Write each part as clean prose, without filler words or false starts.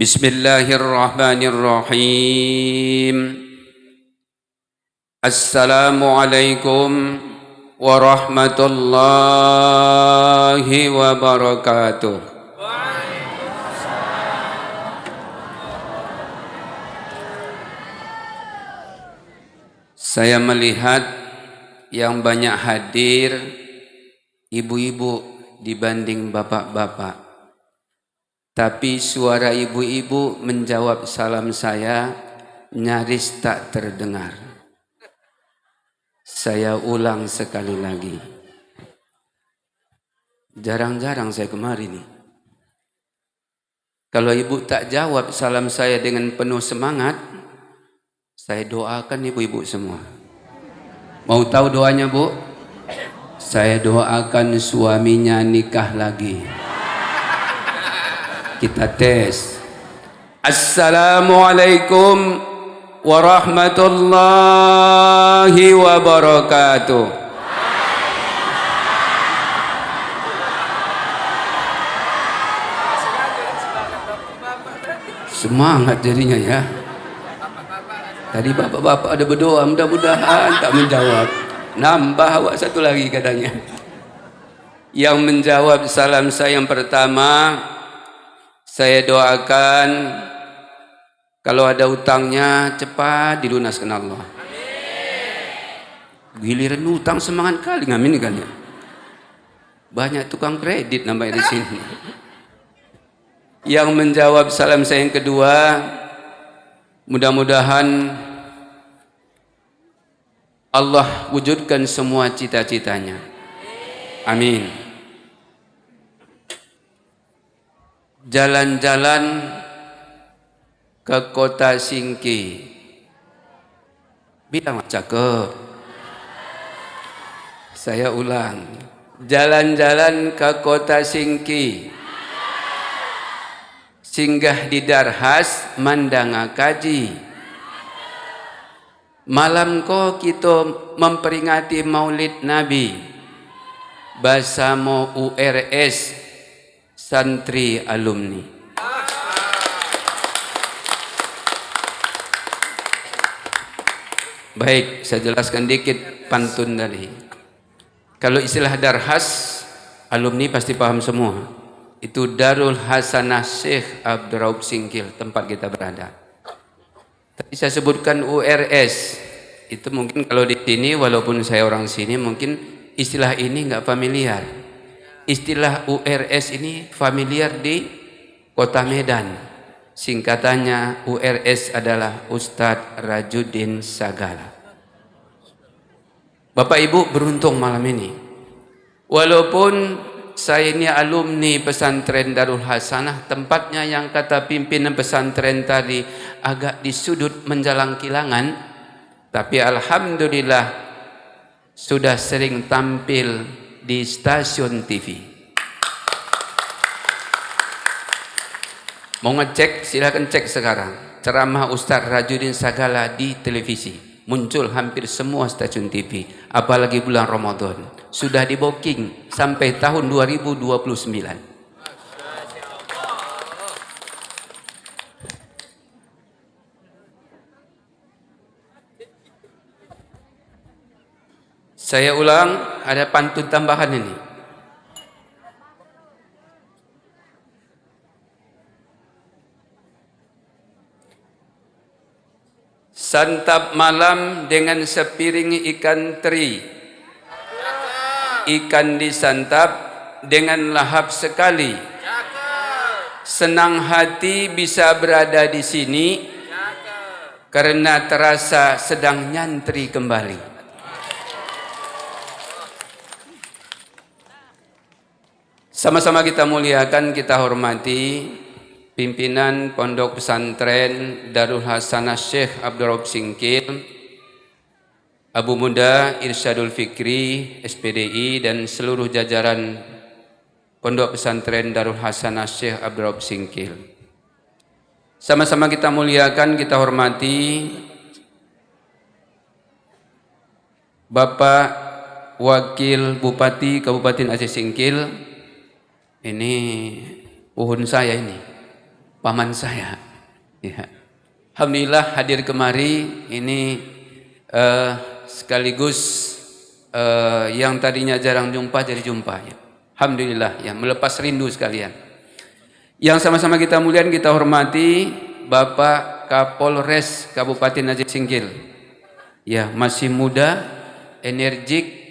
Bismillahirrahmanirrahim. Assalamualaikum warahmatullahi wabarakatuh. Saya melihat yang banyak hadir ibu-ibu dibanding bapak-bapak. Tapi suara ibu-ibu menjawab salam saya nyaris tak terdengar. Saya ulang sekali lagi. Jarang-jarang saya kemari nih. Kalau ibu tak jawab salam saya dengan penuh semangat, saya doakan ibu-ibu semua. Mau tahu doanya, Bu? Saya doakan suaminya nikah lagi. Kita tes. Assalamualaikum warahmatullahi wabarakatuh. Semangat jadinya ya. Tadi bapak-bapak ada berdoa, mudah-mudahan tak menjawab. Nambah awak satu lagi katanya. Yang menjawab salam saya yang pertama, saya doakan kalau ada utangnya cepat dilunaskan Allah. Giliran utang semangat kali ngamin kan ya. Banyak tukang kredit namanya di sini. Yang menjawab salam saya yang kedua, mudah-mudahan Allah wujudkan semua cita-citanya. Amin. Jalan-jalan ke kota Singki. Bilang cakep. Saya ulang. Jalan-jalan ke kota Singki. Singgah di Darhas Mandanga Kaji. Malam ko kita memperingati Maulid Nabi. Basamo URS santri alumni. Baik, saya jelaskan dikit pantun tadi. Kalau istilah Darhas, alumni pasti paham semua. Itu Darul Hasanah Syekh Abdurraub Singkil, tempat kita berada. Tapi saya sebutkan URS, itu mungkin kalau di sini, walaupun saya orang sini, mungkin istilah ini nggak familiar. Istilah URS ini familiar di Kota Medan. Singkatannya URS adalah Ustadz Rajuddin Sagala. Bapak Ibu beruntung malam ini. Walaupun saya ini alumni pesantren Darul Hasanah, tempatnya yang kata pimpinan pesantren tadi agak di sudut menjalang Kilangan, tapi alhamdulillah sudah sering tampil di stasiun TV. Mau ngecek silakan cek sekarang. Ceramah Ustadz Rajuddin Sagala di televisi muncul hampir semua stasiun TV, apalagi bulan Ramadan. Sudah di booking sampai tahun 2029. Saya ulang, ada pantun tambahan ini. Santap malam dengan sepiring ikan teri. Ikan disantap dengan lahap sekali. Senang hati bisa berada di sini karena terasa sedang nyantri kembali. Sama-sama kita muliakan, kita hormati pimpinan Pondok Pesantren Darul Hasanah Syekh Abdurraub Singkil, Abu Muda Irsyadul Fikri SPDI, dan seluruh jajaran Pondok Pesantren Darul Hasanah Syekh Abdurraub Singkil. Sama-sama kita muliakan, kita hormati Bapak Wakil Bupati Kabupaten Aceh Singkil. Ini pohon saya ini. paman saya. Ya. Alhamdulillah hadir kemari ini sekaligus yang tadinya jarang jumpa jadi jumpa. Ya. Alhamdulillah ya, melepas rindu sekalian. Yang sama-sama kita muliakan, kita hormati Bapak Kapolres Kabupaten Aceh Singkil. Ya, masih muda, energik.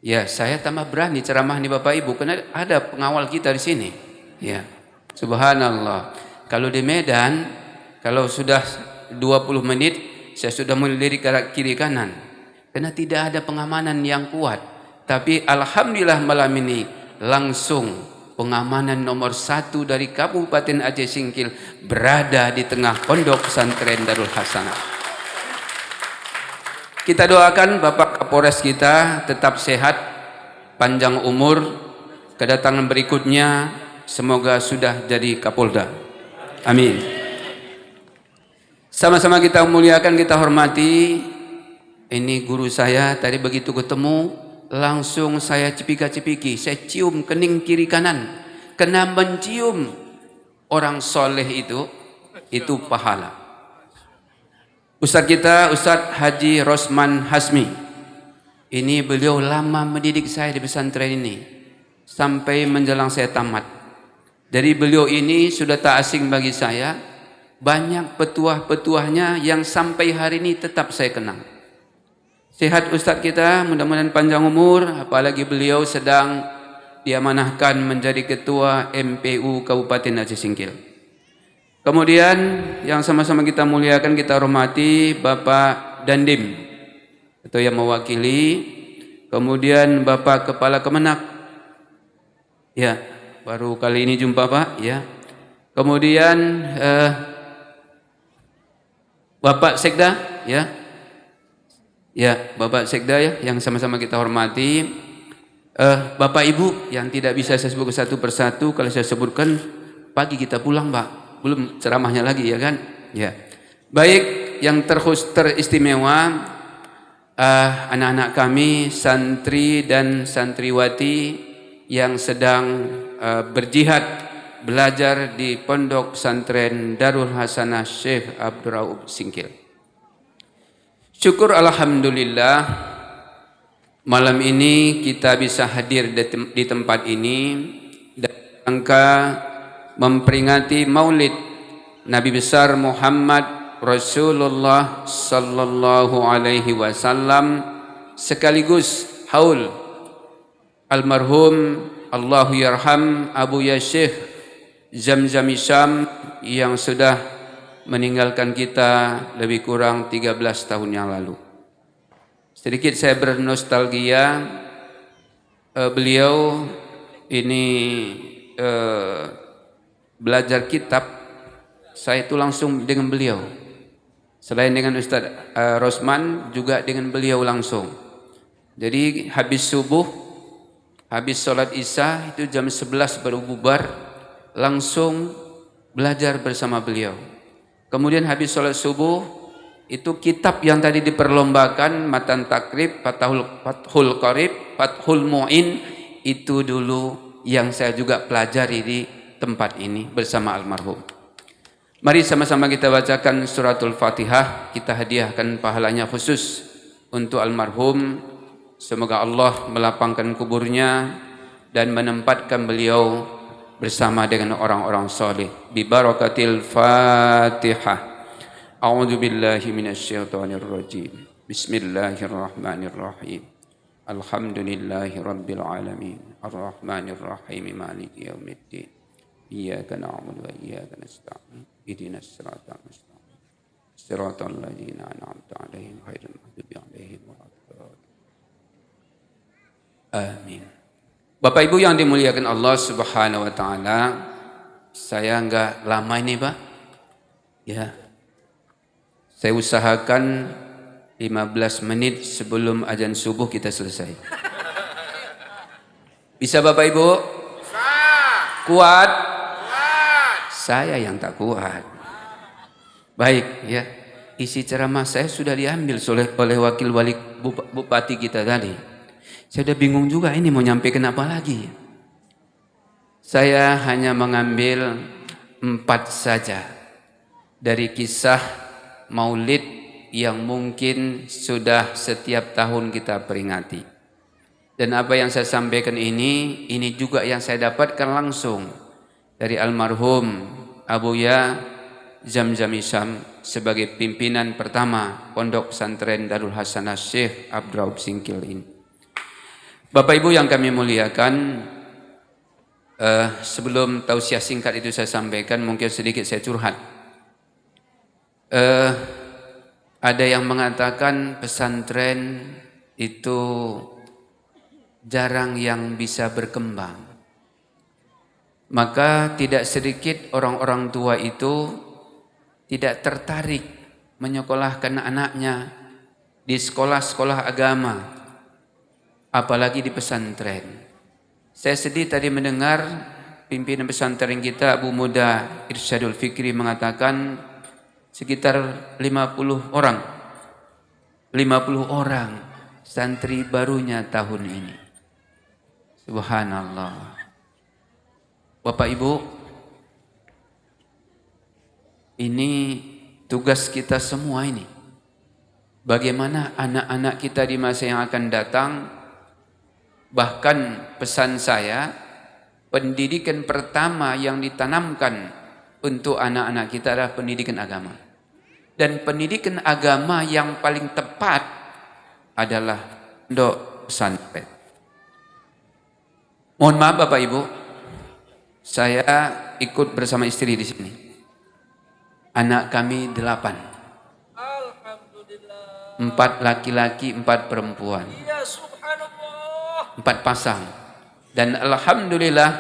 Ya, saya tambah berani ceramah nih Bapak Ibu karena ada pengawal kita di sini. Ya. Subhanallah. Kalau di Medan, kalau sudah 20 menit saya sudah melirik ke kiri kanan. Karena tidak ada pengamanan yang kuat. Tapi alhamdulillah malam ini langsung pengamanan nomor 1 dari Kabupaten Aceh Singkil berada di tengah pondok pesantren Darul Hasanah. Kita doakan Bapak Kapolres kita tetap sehat, panjang umur, kedatangan berikutnya semoga sudah jadi Kapolda. Amin. Sama-sama kita muliakan, kita hormati. Ini guru saya tadi begitu ketemu langsung saya cepika-cepiki, saya cium kening kiri kanan. Kena mencium orang soleh itu pahala. Ustaz kita, Ustaz Haji Rosman Hasmi. Ini beliau lama mendidik saya di pesantren ini sampai menjelang saya tamat. Dari beliau ini sudah tak asing bagi saya. Banyak petuah-petuahnya yang sampai hari ini tetap saya kenal. Sehat Ustaz kita, mudah-mudahan panjang umur. Apalagi beliau sedang diamanahkan menjadi ketua MPU Kabupaten Aceh Singkil. Kemudian yang sama-sama kita muliakan, kita hormati Bapak Dandim atau yang mewakili. Kemudian Bapak Kepala Kemenak. Ya, baru kali ini jumpa Pak, ya. Kemudian Bapak Sekda, ya. Ya, Bapak Sekda ya, yang sama-sama kita hormati. Bapak Ibu yang tidak bisa saya sebut satu persatu, kalau saya sebutkan pagi kita pulang, Pak. Belum ceramahnya lagi ya kan? Ya. Baik, yang teristimewa anak-anak kami santri dan santriwati yang sedang berjihad belajar di Pondok Pesantren Darul Hasanah Syekh Abduraub Singkil. Syukur alhamdulillah malam ini kita bisa hadir di tempat ini dan angka memperingati Maulid Nabi besar Muhammad Rasulullah sallallahu alaihi wasallam sekaligus haul almarhum Allahu yarham Abu Syekh Zamzam Isyam yang sudah meninggalkan kita lebih kurang 13 tahun yang lalu. Sedikit saya bernostalgia, beliau ini belajar kitab, saya itu langsung dengan beliau. Selain dengan Ustaz Rosman, juga dengan beliau langsung. Jadi habis subuh, habis sholat isya, itu jam 11 baru bubar, langsung belajar bersama beliau. Kemudian habis sholat subuh, itu kitab yang tadi diperlombakan, Matan Takrib, Fathul Qarib, Fathul Mu'in, itu dulu yang saya juga pelajari di tempat ini bersama almarhum. Mari sama-sama kita bacakan suratul Fatihah, kita hadiahkan pahalanya khusus untuk almarhum. Semoga Allah melapangkan kuburnya dan menempatkan beliau bersama dengan orang-orang saleh. Bi barakatil Fatihah. A'udzu billahi minasyaitonir rajim. Bismillahirrahmanirrahim. Alhamdulillahi rabbil alamin. Arrahmanir rahim. Maliki yaumiddin. Iyyaka na'budu wa iyyaka nasta'in. Ihdinas siratal mustaqim. Siratal ladzina an'amta 'alaihim ghairil maghdubi 'alaihim waladdallin. Amin. Bapak Ibu yang dimuliakan Allah Subhanahu wa taala, saya enggak lama ini, Pak. Ya. Saya usahakan 15 menit sebelum azan subuh kita selesai. Bisa Bapak Ibu? Kuat? Saya yang tak kuat. Baik ya, isi ceramah saya sudah diambil oleh wakil wali bupati kita tadi. Saya sudah bingung juga ini mau nyampaikan apa lagi. Saya hanya mengambil 4 saja dari kisah Maulid yang mungkin sudah setiap tahun kita peringati. Dan apa yang saya sampaikan ini juga yang saya dapatkan langsung dari almarhum Abuya Zamzam Isham sebagai pimpinan pertama Pondok Pesantren Darul Hasanah Syekh Abduraub Singkil ini. Bapak Ibu yang kami muliakan, sebelum tausiah singkat itu saya sampaikan, mungkin sedikit saya curhat. Ada yang mengatakan pesantren itu jarang yang bisa berkembang. Maka tidak sedikit orang-orang tua itu tidak tertarik menyekolahkan anaknya di sekolah-sekolah agama, apalagi di pesantren. Saya sedih tadi mendengar pimpinan pesantren kita Abu Muda Irsyadul Fikri mengatakan sekitar 50 orang santri barunya tahun ini. Subhanallah. Bapak Ibu, ini tugas kita semua ini. Bagaimana anak-anak kita di masa yang akan datang, bahkan pesan saya, pendidikan pertama yang ditanamkan untuk anak-anak kita adalah pendidikan agama. Dan pendidikan agama yang paling tepat adalah pondok pesantren. Mohon maaf Bapak Ibu, saya ikut bersama istri di sini. Anak kami 8. Alhamdulillah. 4 laki-laki, 4 perempuan. Ya subhanallah. 4 pasang. Dan alhamdulillah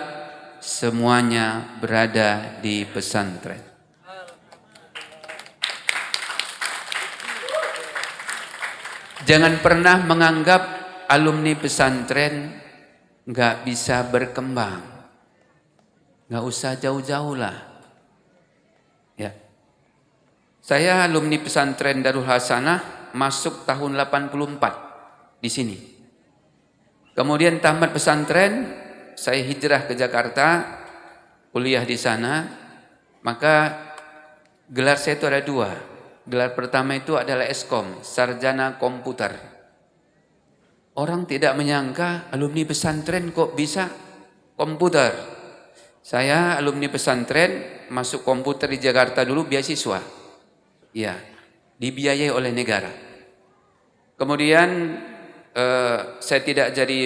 semuanya berada di pesantren. Jangan pernah menganggap alumni pesantren nggak bisa berkembang. Nggak usah jauh-jauh lah. Ya. Saya alumni pesantren Darul Hasanah masuk tahun 84 di sini. Kemudian tamat pesantren, saya hijrah ke Jakarta, kuliah di sana. Maka gelar saya itu ada 2. Gelar pertama itu adalah Eskom, Sarjana Komputer. Orang tidak menyangka alumni pesantren kok bisa komputer. Saya alumni pesantren masuk komputer di Jakarta dulu beasiswa. Ya, dibiayai oleh negara. Kemudian saya tidak jadi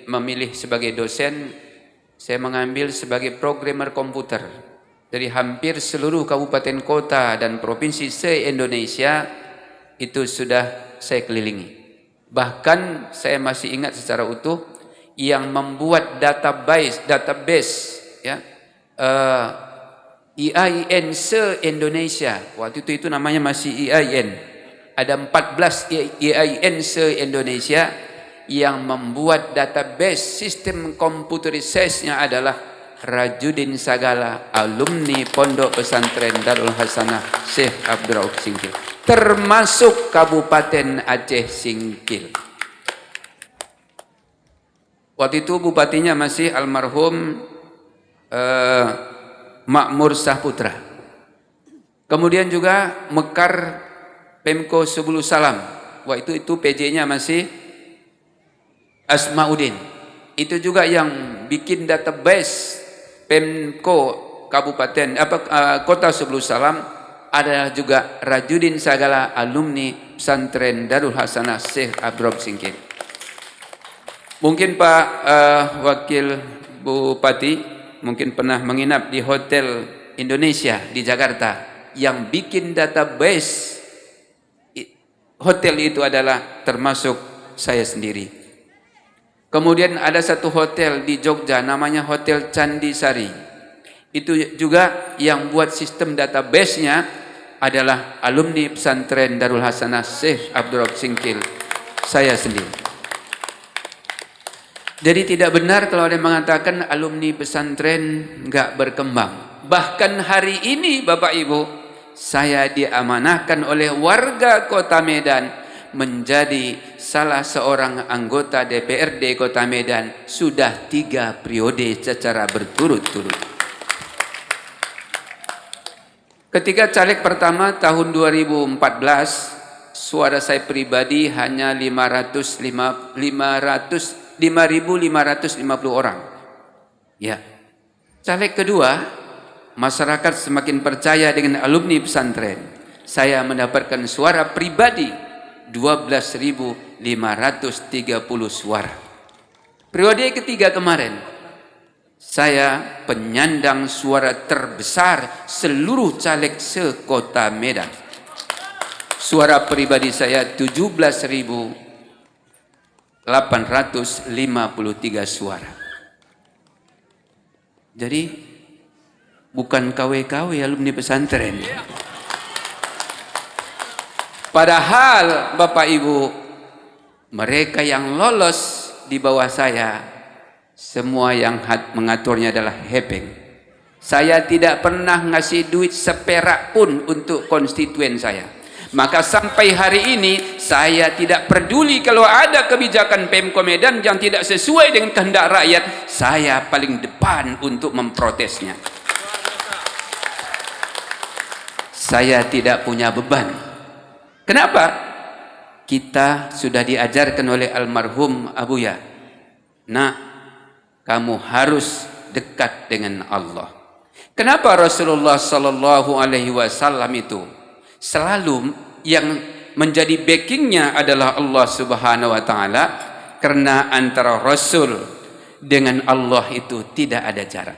memilih sebagai dosen, saya mengambil sebagai programmer komputer. Dari hampir seluruh kabupaten kota dan provinsi se-Indonesia itu sudah saya kelilingi. Bahkan saya masih ingat secara utuh yang membuat database ya, IAIN se-Indonesia. Waktu itu namanya masih IAIN. Ada 14 IAIN se-Indonesia yang membuat database sistem komputerisasinya adalah Rajudin Sagala, alumni Pondok Pesantren Darul Hasanah Syekh Abduraub Singkil, termasuk Kabupaten Aceh Singkil. Waktu itu bupatinya masih almarhum Makmur Sahputra. Kemudian juga Mekar Pemko Subulu Salam. Waktu itu PJ-nya masih Asmaudin. Itu juga yang bikin database Pemko Kabupaten Kota Subulu Salam adalah juga Rajudin Sagala, alumni pesantren Darul Hasanah Syekh Abduraub Singkil. Mungkin Pak Wakil Bupati mungkin pernah menginap di Hotel Indonesia di Jakarta. Yang bikin database hotel itu adalah termasuk saya sendiri. Kemudian ada satu hotel di Jogja namanya Hotel Candi Sari. Itu juga yang buat sistem database-nya adalah alumni pesantren Darul Hasanah Syekh Abduraub Singkil, saya sendiri. Jadi tidak benar kalau ada yang mengatakan alumni pesantren enggak berkembang. Bahkan hari ini Bapak Ibu, saya diamanahkan oleh warga Kota Medan menjadi salah seorang anggota DPRD Kota Medan sudah 3 periode secara berturut-turut. Ketika caleg pertama tahun 2014, suara saya pribadi hanya 5.550 orang. Ya. Caleg kedua, masyarakat semakin percaya dengan alumni pesantren. Saya mendapatkan suara pribadi 12.530 suara. Periode ketiga kemarin, saya penyandang suara terbesar seluruh caleg sekota Medan. Suara pribadi saya 17.853 suara. Jadi bukan KW-KW alumni pesantren. Padahal Bapak Ibu, mereka yang lolos di bawah saya, semua yang mengaturnya adalah hepeng. Saya tidak pernah ngasih duit seperak pun untuk konstituen saya. Maka sampai hari ini saya tidak peduli kalau ada kebijakan Pemko Medan yang tidak sesuai dengan kehendak rakyat, saya paling depan untuk memprotesnya. Saya tidak punya beban. Kenapa? Kita sudah diajarkan oleh almarhum Abuya. Nah, kamu harus dekat dengan Allah. Kenapa Rasulullah sallallahu alaihi wasallam itu selalu yang menjadi backingnya adalah Allah Subhanahu wa taala? Karena antara Rasul dengan Allah itu tidak ada jarak.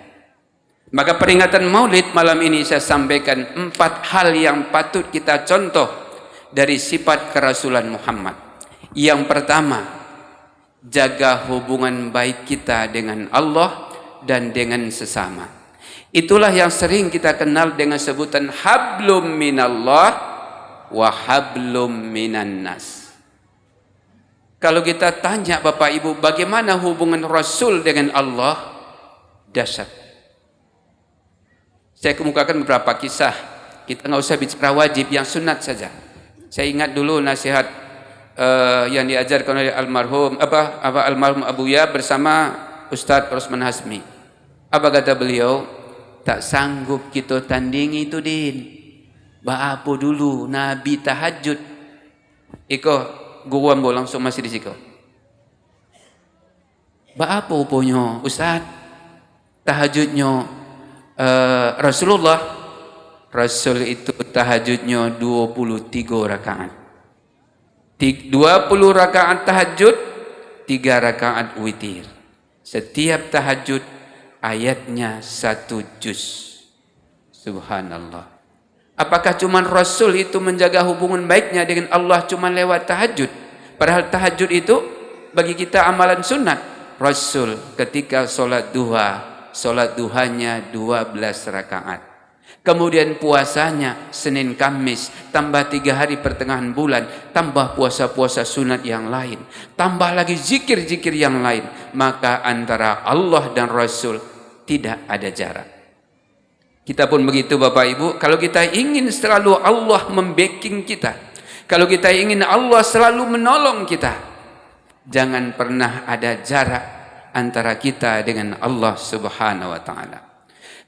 Maka peringatan Maulid malam ini saya sampaikan 4 hal yang patut kita contoh dari sifat kerasulan Muhammad. Yang pertama, jaga hubungan baik kita dengan Allah dan dengan sesama. Itulah yang sering kita kenal dengan sebutan hablum minallah wa hablum minan nas. Kalau kita tanya Bapak Ibu, bagaimana hubungan Rasul dengan Allah? Dahsyat. Saya kemukakan beberapa kisah. Kita nggak usah bicara wajib, yang sunat saja. Saya ingat dulu nasihat yang diajarkan oleh almarhum Abuya bersama Ustadz Rosman Hasmi. Apa kata beliau? Tak sanggup kita tandingi itu din. Apa dulu Nabi tahajud. Iko gua ambo langsung masih di situ. Apa uponya Ustadz? Tahajudnya Rasulullah. Rasul itu tahajudnya 23 rakaat. 20 rakaat tahajud, 3 rakaat witir. Setiap tahajud ayatnya 1 juz. Subhanallah. Apakah cuma Rasul itu menjaga hubungan baiknya dengan Allah cuma lewat tahajud? Padahal tahajud itu bagi kita amalan sunat. Rasul ketika sholat duhanya 12 rakaat. Kemudian puasanya Senin Kamis, tambah 3 hari pertengahan bulan, tambah puasa-puasa sunat yang lain, tambah lagi zikir-zikir yang lain. Maka antara Allah dan Rasul tidak ada jarak. Kita pun begitu Bapak Ibu. Kalau kita ingin selalu Allah membacking kita, kalau kita ingin Allah selalu menolong kita, jangan pernah ada jarak antara kita dengan Allah Subhanahu wa taala.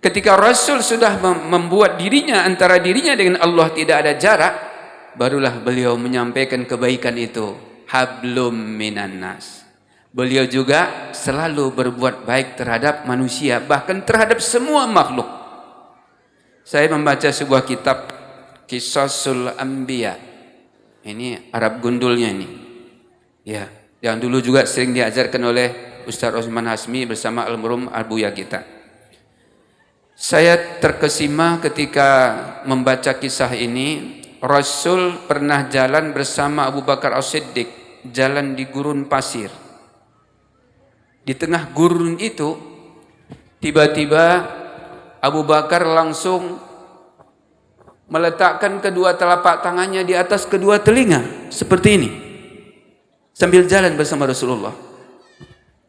Ketika Rasul sudah membuat dirinya, antara dirinya dengan Allah tidak ada jarak, barulah beliau menyampaikan kebaikan itu, hablum minan nas. Beliau juga selalu berbuat baik terhadap manusia, bahkan terhadap semua makhluk. Saya membaca sebuah kitab Qisasul Anbiya. Ini Arab gundulnya ini. Ya, yang dulu juga sering diajarkan oleh Ustaz Rosman Hasmi bersama almarhum Abuya kita. Saya terkesima ketika membaca kisah ini. Rasul pernah jalan bersama Abu Bakar As-Siddiq, jalan di gurun pasir. Di tengah gurun itu, tiba-tiba Abu Bakar langsung meletakkan kedua telapak tangannya di atas kedua telinga, seperti ini, sambil jalan bersama Rasulullah.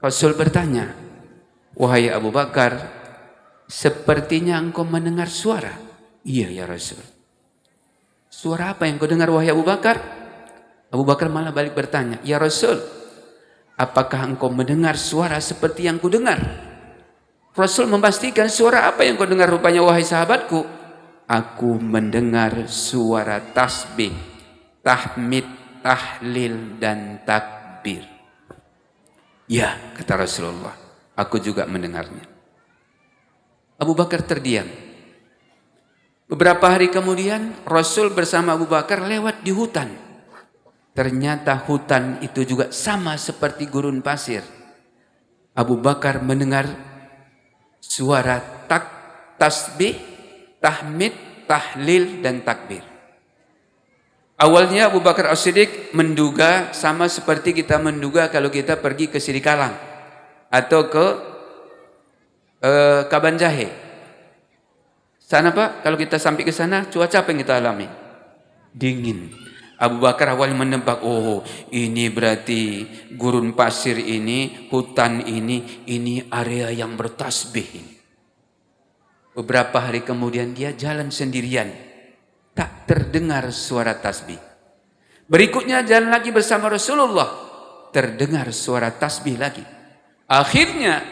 Rasul bertanya, "Wahai Abu Bakar, sepertinya engkau mendengar suara." "Iya ya Rasul." "Suara apa yang kau dengar wahai Abu Bakar?" Abu Bakar malah balik bertanya, "Ya Rasul, apakah engkau mendengar suara seperti yang ku dengar?" Rasul memastikan, "Suara apa yang kau dengar rupanya wahai sahabatku?" aku mendengar suara tasbih, tahmid, tahlil dan takbir. Ya, kata Rasulullah, aku juga mendengarnya. Abu Bakar terdiam. Beberapa hari kemudian Rasul bersama Abu Bakar lewat di hutan. Ternyata hutan itu juga sama seperti gurun pasir. Abu Bakar mendengar suara tasbih, tahmid, tahlil dan takbir. Awalnya Abu Bakar As-Siddiq menduga sama seperti kita menduga kalau kita pergi ke Sirikalang atau ke Kaban Jahe. Sana Pak, kalau kita sampai ke sana cuaca apa yang kita alami? Dingin. Abu Bakar awalnya menebak, oh ini berarti gurun pasir ini, hutan ini area yang bertasbih ini. Beberapa hari kemudian dia jalan sendirian, tak terdengar suara tasbih. Berikutnya jalan lagi bersama Rasulullah, terdengar suara tasbih lagi. Akhirnya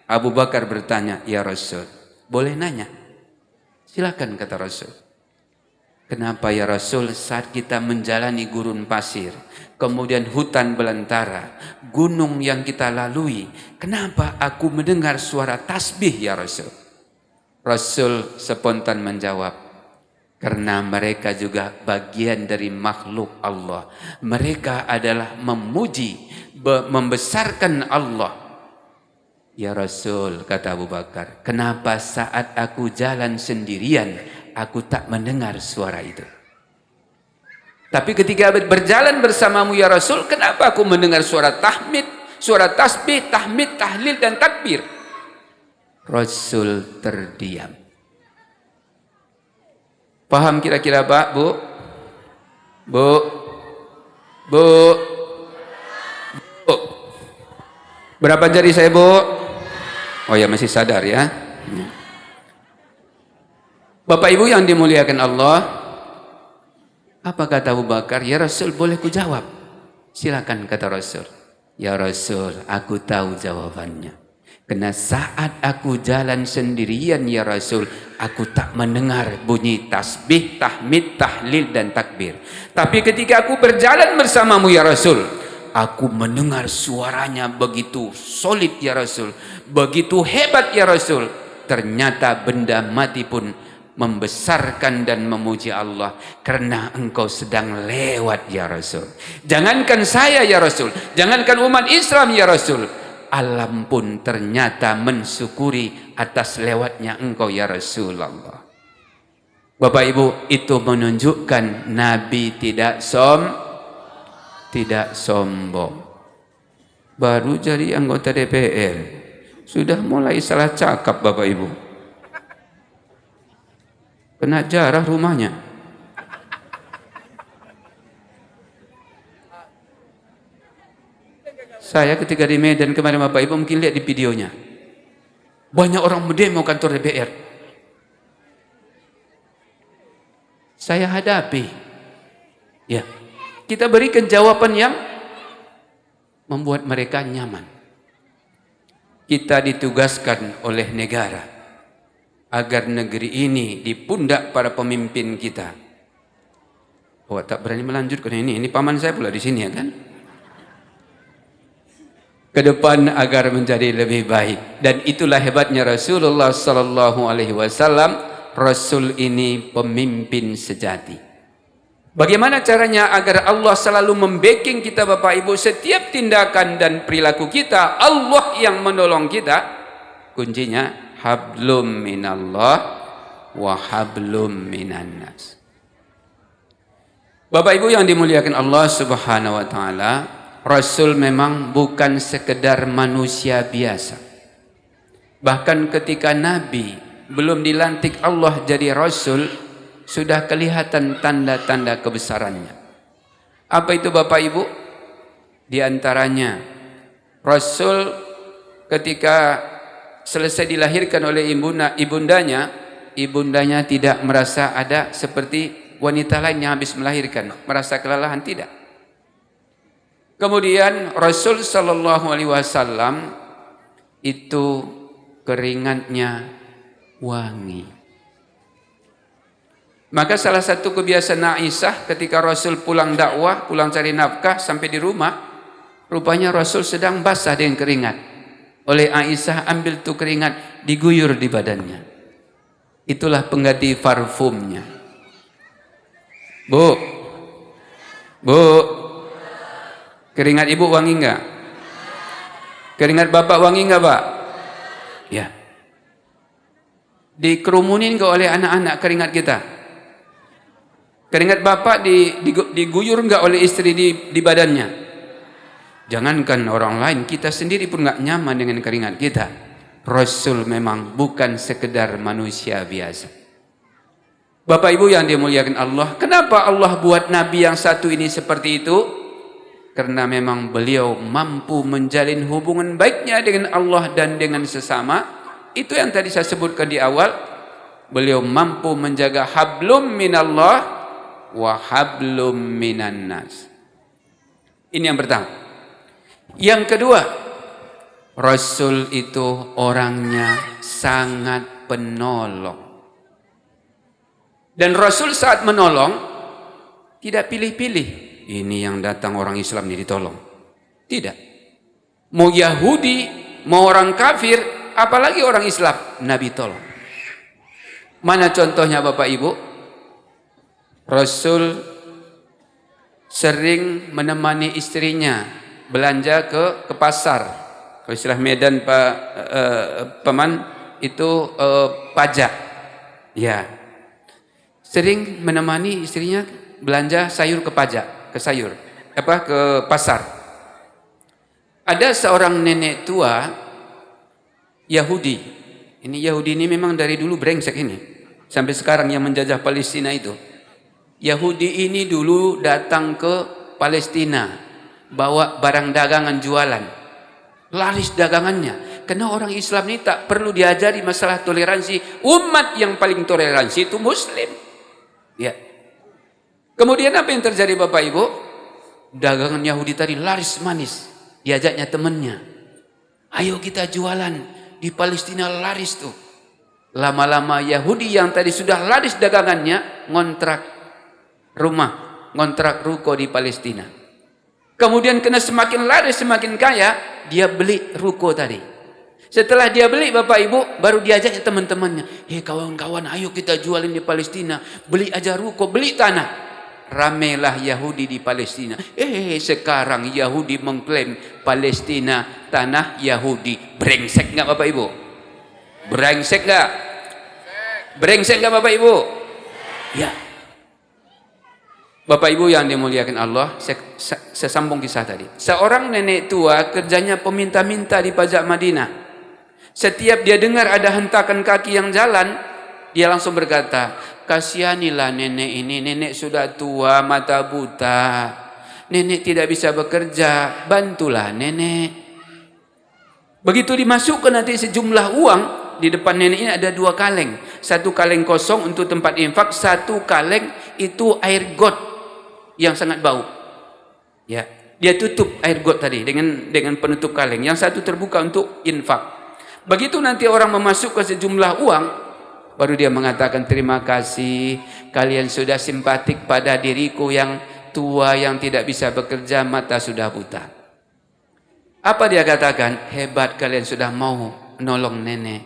Abu Bakar bertanya, ya Rasul, boleh nanya? Silakan, kata Rasul. Kenapa ya Rasul saat kita menjalani gurun pasir, kemudian hutan belantara, gunung yang kita lalui, kenapa aku mendengar suara tasbih ya Rasul? Rasul spontan menjawab, karena mereka juga bagian dari makhluk Allah. Mereka adalah memuji, membesarkan Allah. Ya Rasul, kata Abu Bakar, kenapa saat aku jalan sendirian, aku tak mendengar suara itu? Tapi ketika berjalan bersamamu ya Rasul, kenapa aku mendengar suara tahmid, suara tasbih, tahmid, tahlil dan takbir? Rasul terdiam. Paham kira-kira Pak, Bu? Bu? Bu? Bu? Berapa jari saya, Bu? Oh ya, masih sadar ya. Bapak Ibu yang dimuliakan Allah, apa kata Abu Bakar? Ya Rasul, boleh ku jawab? Silakan, kata Rasul. Ya Rasul, aku tahu jawabannya. Karena saat aku jalan sendirian ya Rasul, aku tak mendengar bunyi tasbih, tahmid, tahlil dan takbir. Tapi ketika aku berjalan bersamamu ya Rasul, aku mendengar suaranya begitu solid ya Rasul, begitu hebat ya Rasul. Ternyata benda mati pun membesarkan dan memuji Allah karena engkau sedang lewat ya Rasul. Jangankan saya ya Rasul, jangankan umat Islam ya Rasul, alam pun ternyata mensyukuri atas lewatnya engkau ya Rasulullah. Bapak Ibu, itu menunjukkan Nabi tidak sombong. Baru jadi anggota DPR sudah mulai salah cakap Bapak Ibu. Kena jarah rumahnya. Saya ketika di Medan kemarin Bapak Ibu mungkin lihat di videonya. Banyak orang mendemo kantor DPR. Saya hadapi. Ya. Kita berikan jawaban yang membuat mereka nyaman. Kita ditugaskan oleh negara agar negeri ini di pundak para pemimpin kita. Oh, tak berani melanjutkan ini paman saya pula di sini ya kan? Ke depan agar menjadi lebih baik. Dan itulah hebatnya Rasulullah sallallahu alaihi wasallam. Rasul ini pemimpin sejati. Bagaimana caranya agar Allah selalu membacking kita Bapak Ibu setiap tindakan dan perilaku kita, Allah yang menolong kita? Kuncinya hablum minallah wa hablum minannas. Bapak Ibu yang dimuliakan Allah Subhanahu wa taala, Rasul memang bukan sekedar manusia biasa. Bahkan ketika Nabi belum dilantik Allah jadi Rasul, sudah kelihatan tanda-tanda kebesarannya. Apa itu Bapak Ibu? Di antaranya, Rasul ketika selesai dilahirkan oleh ibundanya tidak merasa ada seperti wanita lain yang habis melahirkan, merasa kelelahan, tidak. Kemudian Rasul sallallahu alaihi wasallam itu keringatnya wangi. Maka salah satu kebiasaan Aisyah ketika Rasul pulang dakwah, pulang cari nafkah sampai di rumah, rupanya Rasul sedang basah dengan keringat. Oleh Aisyah ambil tuh keringat, diguyur di badannya. Itulah pengganti parfumnya. Bu, keringat ibu wangi enggak? Keringat bapak wangi enggak, Pak? Ya. Dikerumunin enggak oleh anak-anak keringat kita? Keringat bapak diguyur enggak oleh istri di badannya? Jangankan orang lain, kita sendiri pun enggak nyaman dengan keringat kita. Rasul memang bukan sekedar manusia biasa. Bapak Ibu yang dimuliakan Allah, kenapa Allah buat Nabi yang satu ini seperti itu? Karena memang beliau mampu menjalin hubungan baiknya dengan Allah dan dengan sesama. Itu yang tadi saya sebutkan di awal. Beliau mampu menjaga hablum minallah wa hablum minan nas. Ini yang pertama. Yang kedua, Rasul itu orangnya sangat penolong. Dan Rasul saat menolong tidak pilih-pilih. Ini yang datang orang Islam ini ditolong. Tidak. Mau Yahudi, mau orang kafir, apalagi orang Islam, Nabi tolong. Mana contohnya Bapak Ibu? Rasul sering menemani istrinya belanja ke pasar. Kalau istilah Medan Pak Paman itu pajak. Ya. Sering menemani istrinya belanja sayur ke pasar. Ada seorang nenek tua Yahudi. Ini Yahudi ini memang dari dulu brengsek ini. Sampai sekarang yang menjajah Palestina itu. Yahudi ini dulu datang ke Palestina, bawa barang dagangan jualan. Laris dagangannya. Karena orang Islam ini tak perlu diajari masalah toleransi. Umat yang paling toleransi itu Muslim. Ya. Kemudian apa yang terjadi Bapak Ibu? Dagangan Yahudi tadi laris manis. Diajaknya temannya. Ayo kita jualan. Di Palestina laris tuh. Lama-lama Yahudi yang tadi sudah laris dagangannya ngontrak rumah, ngontrak ruko di Palestina. Kemudian kena semakin laris, semakin kaya, dia beli ruko tadi. Setelah dia beli Bapak Ibu, baru diajak teman-temannya. Hei kawan-kawan, ayo kita jualin di Palestina. Beli aja ruko, beli tanah. Ramelah Yahudi di Palestina. Sekarang Yahudi mengklaim Palestina tanah Yahudi. Brengsek nggak Bapak Ibu? Brengsek nggak? Brengsek nggak Bapak Ibu? Ya. Bapak Ibu yang dimuliakan Allah, saya sambung kisah tadi. Seorang nenek tua kerjanya peminta-minta di pajak Madinah. Setiap dia dengar ada hentakan kaki yang jalan, dia langsung berkata, kasihanilah nenek ini, nenek sudah tua, mata buta. Nenek tidak bisa bekerja, bantulah nenek. Begitu dimasukkan nanti sejumlah uang, di depan nenek ini ada 2 kaleng. 1 kaleng kosong untuk tempat infak, 1 kaleng itu air got yang sangat bau. Ya, dia tutup air got tadi dengan penutup kaleng. Yang 1 terbuka untuk infak. Begitu nanti orang memasukkan sejumlah uang, baru dia mengatakan terima kasih, kalian sudah simpatik pada diriku yang tua yang tidak bisa bekerja, mata sudah buta. Apa dia katakan? Hebat kalian sudah mau menolong nenek.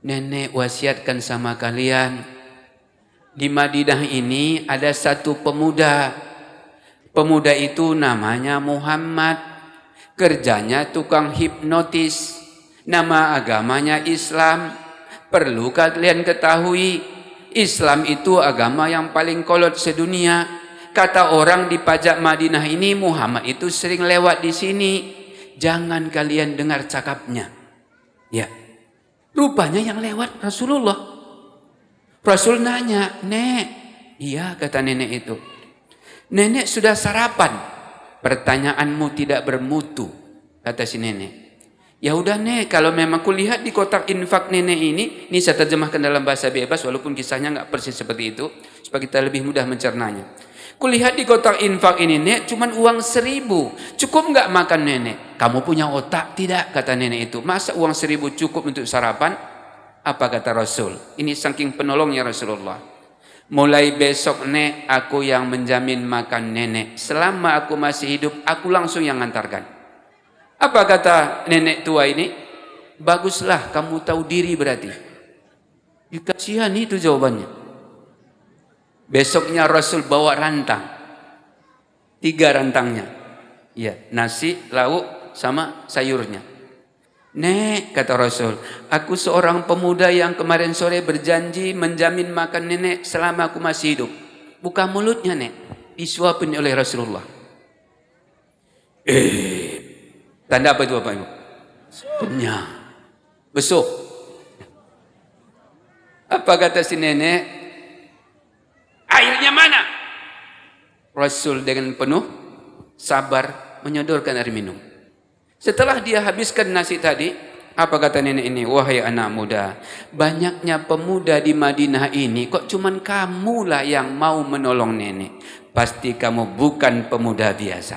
Nenek wasiatkan sama kalian, di Madinah ini ada satu pemuda. Pemuda itu namanya Muhammad. Kerjanya tukang hipnotis. Nama agamanya Islam. Perlu kalian ketahui, Islam itu agama yang paling kolot sedunia. Kata orang di pajak Madinah ini, Muhammad itu sering lewat di sini. Jangan kalian dengar cakapnya. Ya. Rupanya yang lewat Rasulullah. Rasul nanya, "Nek." Iya, kata nenek itu. "Nenek sudah sarapan?" "Pertanyaanmu tidak bermutu," kata si nenek. "Ya udah Nek, kalau memang kulihat di kotak infak nenek ini saya terjemahkan dalam bahasa bebas walaupun kisahnya nggak persis seperti itu supaya kita lebih mudah mencernanya. Kulihat di kotak infak ini Nek, cuman uang 1.000. Cukup nggak makan nenek?" "Kamu punya otak tidak?" kata nenek itu. "Masa uang 1.000 cukup untuk sarapan?" Apa kata Rasul? Ini saking penolongnya Rasulullah. Mulai besok nek, aku yang menjamin makan nenek. Selama aku masih hidup, aku langsung yang antarkan. Apa kata nenek tua ini? Baguslah, kamu tahu diri berarti. Kasihan itu jawabannya. Besoknya Rasul bawa rantang. 3 rantangnya. Ya, nasi, lauk, sama sayurnya. Nek, kata Rasul, aku seorang pemuda yang kemarin sore berjanji menjamin makan nenek selama aku masih hidup. Buka mulutnya, Nek. Disuapin oleh Rasulullah. Tanda apa itu Bapak Ibu? Kenyang. Besuk. Apa kata si nenek? Airnya mana? Rasul dengan penuh sabar menyodorkan air minum. Setelah dia habiskan nasi tadi, apa kata nenek ini? Wahai anak muda, banyaknya pemuda di Madinah ini, kok cuman kamulah yang mau menolong nenek. Pasti kamu bukan pemuda biasa.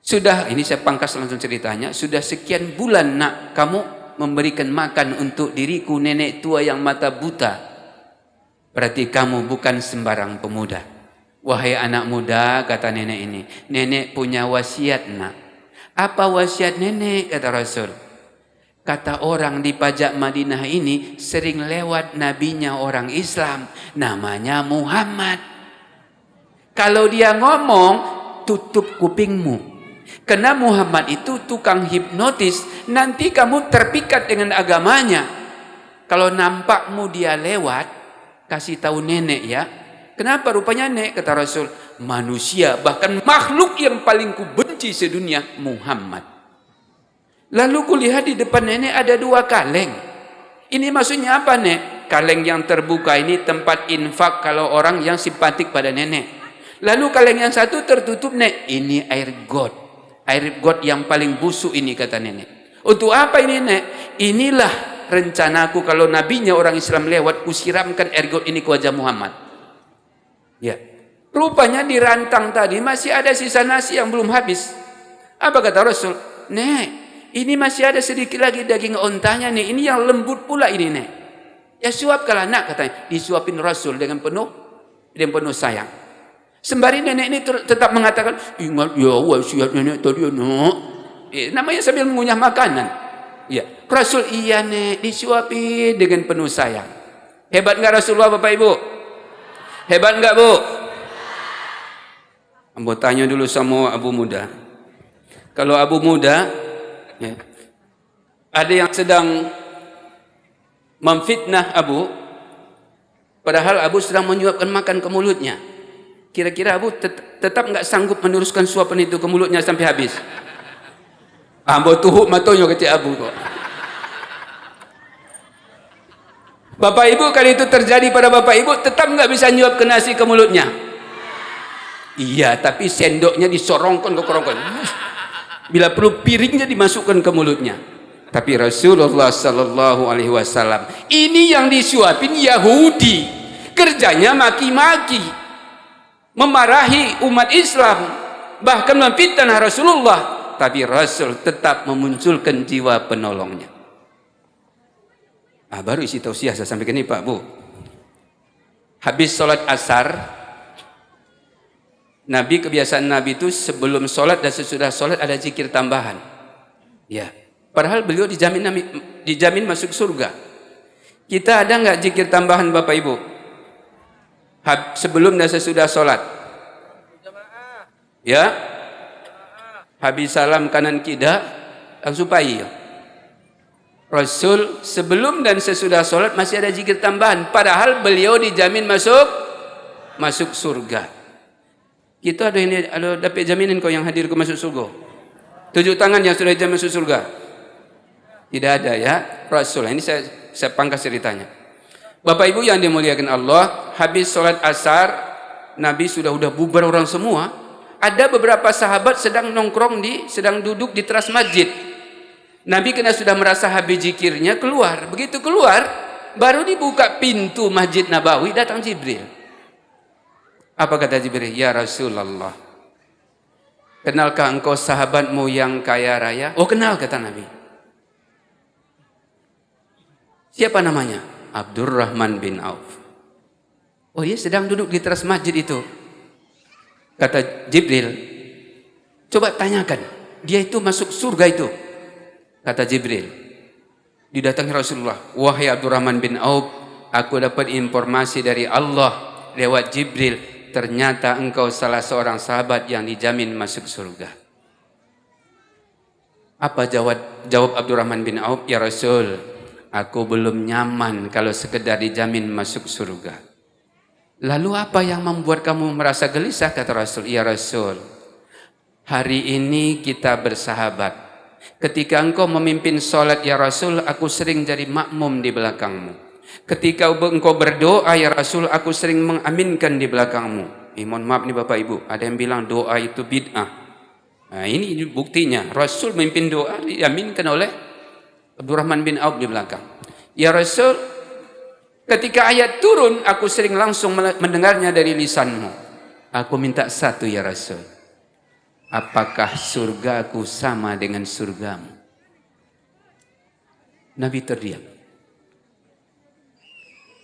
Sudah, ini saya pangkas langsung ceritanya, sudah sekian bulan nak kamu memberikan makan untuk diriku nenek tua yang mata buta. Berarti kamu bukan sembarang pemuda. Wahai anak muda, kata nenek ini, nenek punya wasiat nak. Apa wasiat nenek, kata Rasul? Kata orang di pajak Madinah ini sering lewat nabinya orang Islam, namanya Muhammad. Kalau dia ngomong, tutup kupingmu. Karena Muhammad itu tukang hipnotis, nanti kamu terpikat dengan agamanya. Kalau nampakmu dia lewat, kasih tahu nenek ya. Kenapa rupanya nek, kata Rasul? Manusia, bahkan makhluk yang paling kubenci sedunia, Muhammad. Lalu kulihat di depan nenek ada 2 kaleng. Ini maksudnya apa nek? Kaleng yang terbuka ini tempat infak kalau orang yang simpatik pada nenek. Lalu kaleng yang satu tertutup nek. Ini air got. Air got yang paling busuk ini, kata nenek. Untuk apa ini nek? Inilah rencanaku kalau nabinya orang Islam lewat, kusiramkan air got ini ke wajah Muhammad. Ya, rupanya di rantang tadi masih ada sisa nasi yang belum habis. Apa kata Rasul? Nek, ini masih ada sedikit lagi daging ontanya nih. Ini yang lembut pula ini nek. Ya suapkanlah nak, katanya. Disuapin Rasul dengan penuh sayang. Sembari nenek ini tetap mengatakan, ingat ya wasiat nenek tadi nak. Namanya sambil mengunyah makanan. Ya, Rasul iya nek, disuapin dengan penuh sayang. Hebat enggak Rasulullah Bapak Ibu? Hebat enggak Bu? Ambo tanya dulu sama Abu Muda. Kalau Abu Muda, ya, ada yang sedang memfitnah Abu, padahal Abu sedang menyuapkan makan ke mulutnya. Kira-kira Abu tetap enggak sanggup meneruskan suapan itu ke mulutnya sampai habis? Ambo tuhuk matanya kecil Abu kok. Bapak Ibu, kalau itu terjadi pada Bapak Ibu, tetap nggak bisa nyuap ke nasi ke mulutnya? Iya, tapi sendoknya disorongkan ke kerongkongan. Bila perlu piringnya dimasukkan ke mulutnya. Tapi Rasulullah Sallallahu Alaihi Wasallam ini yang disuapin Yahudi, kerjanya maki-maki, memarahi umat Islam, bahkan memfitnah Rasulullah. Tapi Rasul tetap memunculkan jiwa penolongnya. Baru isi tausiah saya sampaikan ini Pak Bu. Habis sholat asar, Nabi, kebiasaan Nabi itu sebelum sholat dan sesudah sholat ada zikir tambahan. Ya, padahal beliau dijamin masuk surga. Kita ada nggak zikir tambahan Bapak Ibu? Sebelum dan sesudah sholat. Ya, habis salam kanan kida langsung payi. Rasul sebelum dan sesudah sholat masih ada zikir tambahan. Padahal beliau dijamin masuk surga. Kita ada dapat jaminan kau yang hadir ke masuk surga. 7 tangan yang sudah dijamin masuk surga. Tidak ada ya Rasul. Ini saya pangkas ceritanya. Bapak Ibu yang dimuliakan Allah, habis sholat asar, Nabi sudah bubar orang semua. Ada beberapa sahabat sedang duduk di teras masjid. Nabi kena sudah merasa habis zikirnya keluar. Begitu keluar, baru dibuka pintu Masjid Nabawi, datang Jibril. Apa kata Jibril? Ya Rasulullah, kenalkah engkau sahabatmu yang kaya raya? Oh kenal, kata Nabi. Siapa namanya? Abdurrahman bin Auf. Oh iya, sedang duduk di teras masjid itu. Kata Jibril, coba tanyakan, dia itu masuk surga itu. Kata Jibril, didatangi Rasulullah, wahai Abdurrahman bin Auf, aku dapat informasi dari Allah lewat Jibril, ternyata engkau salah seorang sahabat yang dijamin masuk surga. Apa jawab Abdurrahman bin Auf? Ya Rasul, aku belum nyaman kalau sekedar dijamin masuk surga. Lalu apa yang membuat kamu merasa gelisah? Kata Rasul, ya Rasul, hari ini kita bersahabat. Ketika engkau memimpin sholat ya Rasul, aku sering jadi makmum di belakangmu. Ketika engkau berdoa ya Rasul, aku sering mengaminkan di belakangmu. Mohon maaf nih Bapak Ibu, ada yang bilang doa itu bid'ah. Nah, ini buktinya, Rasul memimpin doa diaminkan oleh Abdurrahman bin Auf di belakang. Ya Rasul, ketika ayat turun, aku sering langsung mendengarnya dari lisanmu. Aku minta satu ya Rasul. Apakah surgaku sama dengan surgamu? Nabi terdiam.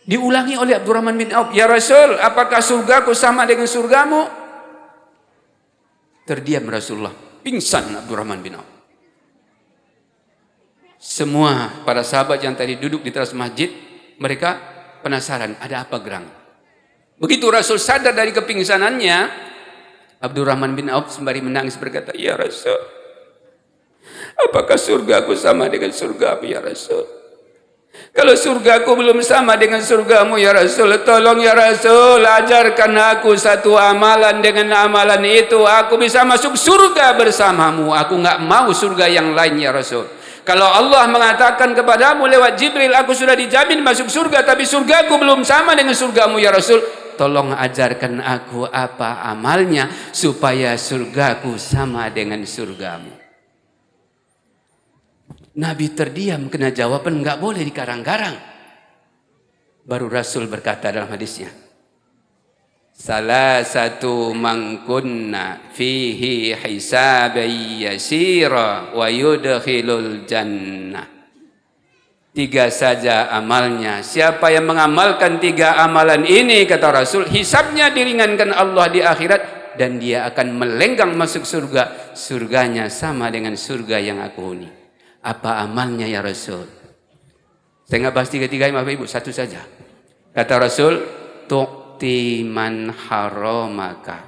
Diulangi oleh Abdurrahman bin Auf. Ya Rasul, apakah surgaku sama dengan surgamu? Terdiam Rasulullah. Pingsan Abdurrahman bin Auf. Semua para sahabat yang tadi duduk di teras masjid, mereka penasaran, ada apa gerang? Begitu Rasul sadar dari kepingsanannya, Abdurrahman bin Auf sembari menangis berkata, ya Rasul, apakah surgaku sama dengan surgamu ya Rasul? Kalau surgaku belum sama dengan surgamu ya Rasul, tolong ya Rasul, ajarkan aku satu amalan, dengan amalan itu aku bisa masuk surga bersamamu. Aku enggak mau surga yang lain ya Rasul. Kalau Allah mengatakan kepadamu lewat Jibril, aku sudah dijamin masuk surga, tapi surgaku belum sama dengan surgamu ya Rasul, tolong ajarkan aku apa amalnya supaya surgaku sama dengan surgamu. Nabi terdiam, kena jawaban enggak boleh dikarang-karang. Baru Rasul berkata dalam hadisnya, salah satu mangkunna fihi hisabai yasira wa yudkhilul jannah. 3 saja amalnya. Siapa yang mengamalkan 3 amalan ini, kata Rasul, hisabnya diringankan Allah di akhirat dan dia akan melenggang masuk surga. Surganya sama dengan surga yang aku huni. Apa amalnya ya Rasul? Saya nggak bahas 3-3 Bapak Ibu, satu saja. Kata Rasul, tu'ti man haramaka.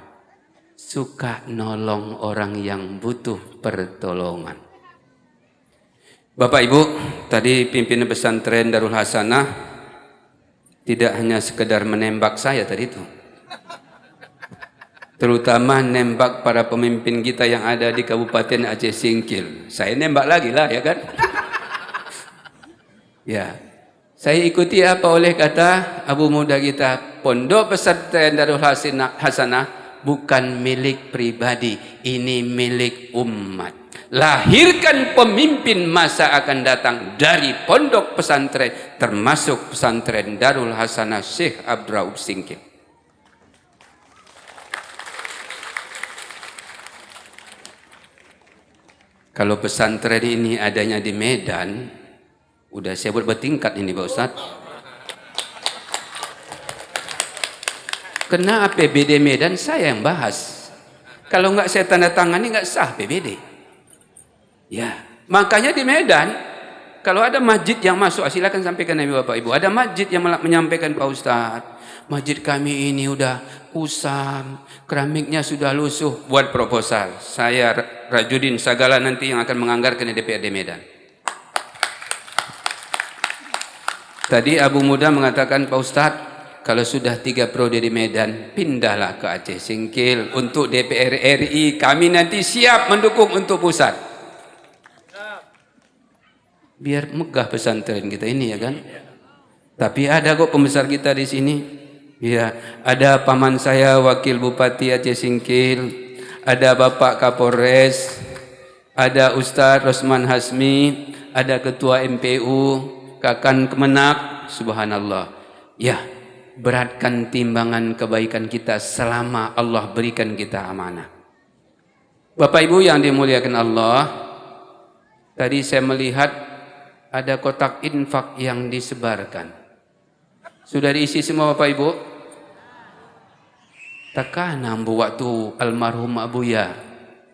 Suka nolong orang yang butuh pertolongan. Bapak Ibu, tadi pimpinan pesantren Darul Hasanah tidak hanya sekedar menembak saya tadi itu. Terutama nembak para pemimpin kita yang ada di Kabupaten Aceh Singkil. Saya nembak lagi lah, ya kan? Ya, saya ikuti apa oleh kata Abu Muda kita, Pondok Pesantren Darul Hasanah bukan milik pribadi, ini milik umat. Lahirkan pemimpin masa akan datang dari pondok pesantren, termasuk pesantren Darul Hasanah Syekh Abduraub Singkil. Kalau pesantren ini adanya di Medan, udah saya buat bertingkat ini Pak Ustadz. Kena APBD Medan saya yang bahas. Kalau nggak saya tanda tangani nggak sah APBD. Ya, makanya di Medan, kalau ada masjid yang masuk, silakan sampaikan Nabi Bapak Ibu. Ada masjid yang menyampaikan Pak Ustadz, masjid kami ini udah kusam, keramiknya sudah lusuh, buat proposal. Saya Rajudin Sagala nanti yang akan menganggarkan di DPRD Medan. Tadi Abu Muda mengatakan, Pak Ustadz, kalau sudah 3 periode di Medan, pindahlah ke Aceh Singkil untuk DPR RI. Kami nanti siap mendukung untuk pusat. Biar megah pesantren kita ini, ya kan? Tapi ada kok pembesar kita di sini. Ya, ada paman saya Wakil Bupati Aceh Singkil, ada Bapak Kapolres, ada Ustadz Rosman Hasmi, ada Ketua MPU, Kakan Kemenak, subhanallah. Ya, beratkan timbangan kebaikan kita selama Allah berikan kita amanah. Bapak Ibu yang dimuliakan Allah, tadi saya melihat ada kotak infak yang disebarkan. Sudah diisi semua Bapak Ibu? Takana ambu waktu almarhum Abuya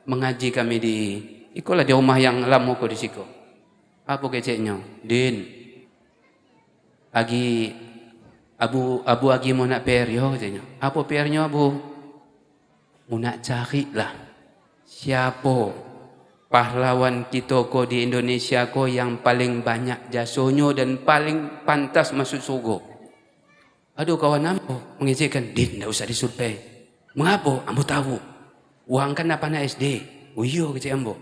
mengaji kami di ikolah di rumah yang lama ko di siko. Apa keceknya? Din. Agi Abu agi mau nak PR yo katanya. Apa PR-nya Abu? Mau nak cari lah siapa pahlawan kita ko di Indonesia ko yang paling banyak jasonyo dan paling pantas masuk surga. Aduh kawan ambo mengizinkan, Din, tidak usah disurvei. Mengapa? Ambo tahu. Uang kan apa na SD. Oh iya kecik ambo.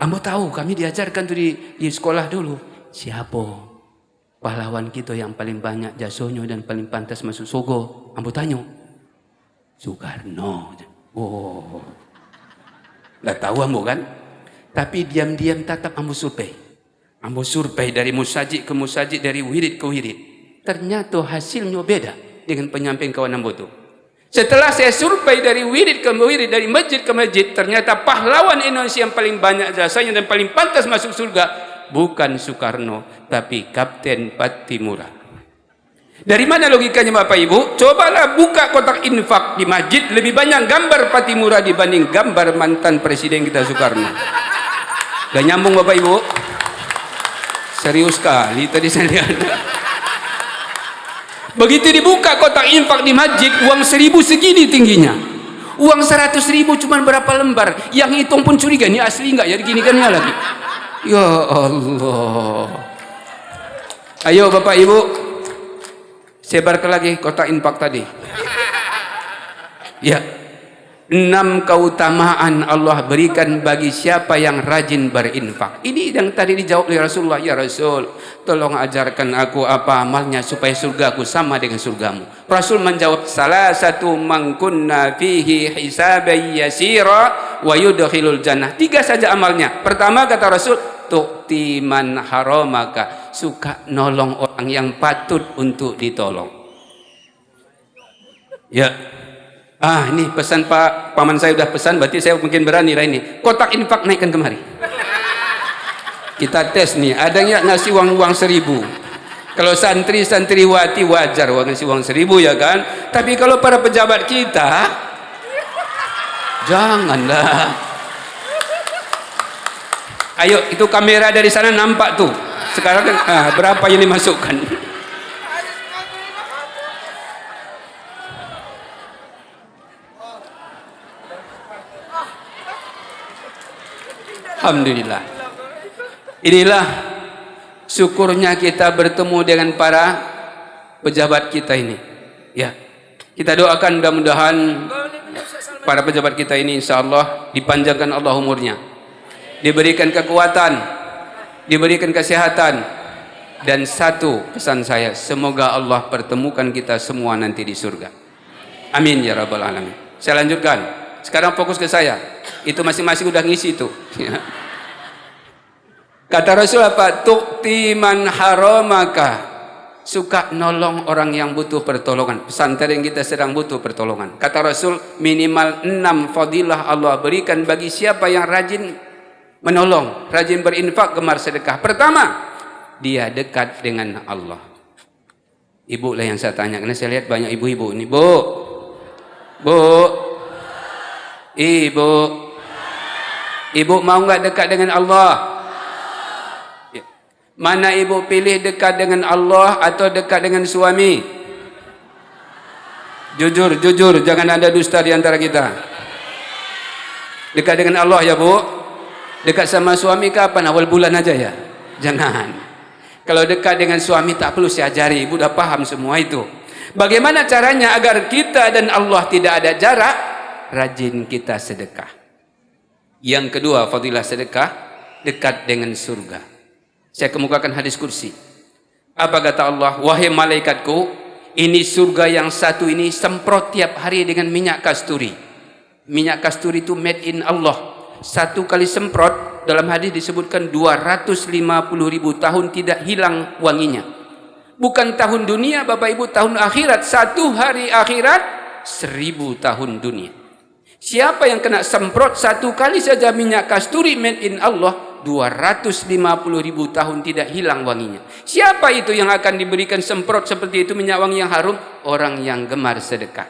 Ambo tahu, kami diajarkan tuh di sekolah dulu. Siapa pahlawan kita yang paling banyak jasonyo dan paling pantas masuk surga? Ambo tanya. Soekarno. Oh. Lah tahu ambo kan? Tapi diam-diam tetap ambo survei. Ambo survei dari musajid ke musajid, dari wirid ke wirid. Ternyata hasilnya beda dengan penyampaian kawan ambo tu. Setelah saya survei dari wirid ke wirid, dari masjid ke masjid, ternyata pahlawan Indonesia yang paling banyak jasanya dan paling pantas masuk surga bukan Soekarno, tapi Kapten Patimura. Dari mana logikanya Bapak Ibu? Cobalah buka kotak infak di masjid, lebih banyak gambar Patimura dibanding gambar mantan presiden kita Soekarno. Gak nyambung Bapak Ibu? Serius sekali tadi saya lihat. Begitu dibuka kotak infak di masjid, uang 1.000 segini tingginya. Uang 100.000 cuma berapa lembar. Yang hitung pun curiga, ini asli enggak ya, diginikannya lagi. Ya Allah. Ayo Bapak Ibu, sebarkan lagi kotak infak tadi. Ya. 6 keutamaan Allah berikan bagi siapa yang rajin berinfak. Ini yang tadi dijawab oleh Rasulullah. Ya Rasul, tolong ajarkan aku apa amalnya supaya surgaku sama dengan surgamu. Rasul menjawab, salah satu mangkunna fihi hisabai yasira wa yudkhilul jannah. 3 saja amalnya. Pertama kata Rasul, tu'ti man haramaka, suka nolong orang yang patut untuk ditolong. Ya. Ini pesan Pak paman saya udah pesan, berarti saya mungkin berani lah ini. Kotak infak naikkan kemari. Kita tes nih, ada nggak ngasih uang 1.000? Kalau santriwati wajar ngasih uang 1.000 ya kan. Tapi kalau para pejabat kita, janganlah. Ayo, itu kamera dari sana nampak tuh. Sekarang kan berapa yang dimasukkan? Alhamdulillah. Inilah syukurnya kita bertemu dengan para pejabat kita ini. Ya, kita doakan mudah-mudahan para pejabat kita ini insyaallah dipanjangkan Allah umurnya, diberikan kekuatan, diberikan kesehatan, dan satu pesan saya, semoga Allah pertemukan kita semua nanti di surga. Amin ya rabbal alamin. Saya lanjutkan. Sekarang fokus ke saya. Itu masing-masing udah ngisi tuh. Kata Rasul apa? Tu'ti man haramaka, suka nolong orang yang butuh pertolongan. Pesantren kita sedang butuh pertolongan. Kata Rasul, minimal 6 fadilah Allah berikan bagi siapa yang rajin menolong, rajin berinfak, gemar sedekah. Pertama, dia dekat dengan Allah. Ibu lah yang saya tanya, karena saya lihat banyak ibu-ibu ini. Bu, ibu mau nggak dekat dengan Allah? Ya. Mana ibu pilih dekat dengan Allah atau dekat dengan suami? Jujur, jangan ada dusta di antara kita. Dekat dengan Allah ya Bu. Dekat sama suami kapan? Awal bulan aja ya. Jangan. Kalau dekat dengan suami tak perlu saya ajari, ibu udah paham semua itu. Bagaimana caranya agar kita dan Allah tidak ada jarak? Rajin kita sedekah. Yang kedua, fadilah sedekah, dekat dengan surga. Saya kemukakan hadis kursi. Apa kata Allah? Wahai malaikatku, ini surga yang satu ini semprot tiap hari dengan minyak kasturi. Minyak kasturi itu made in Allah. Satu kali semprot, dalam hadis disebutkan 250.000 tahun tidak hilang wanginya. Bukan tahun dunia Bapak Ibu, tahun akhirat. Satu hari akhirat 1.000 tahun dunia. Siapa yang kena semprot satu kali saja minyak kasturi made in Allah, 250.000 tahun tidak hilang wanginya. Siapa itu yang akan diberikan semprot seperti itu minyak wangi yang harum? Orang yang gemar sedekah.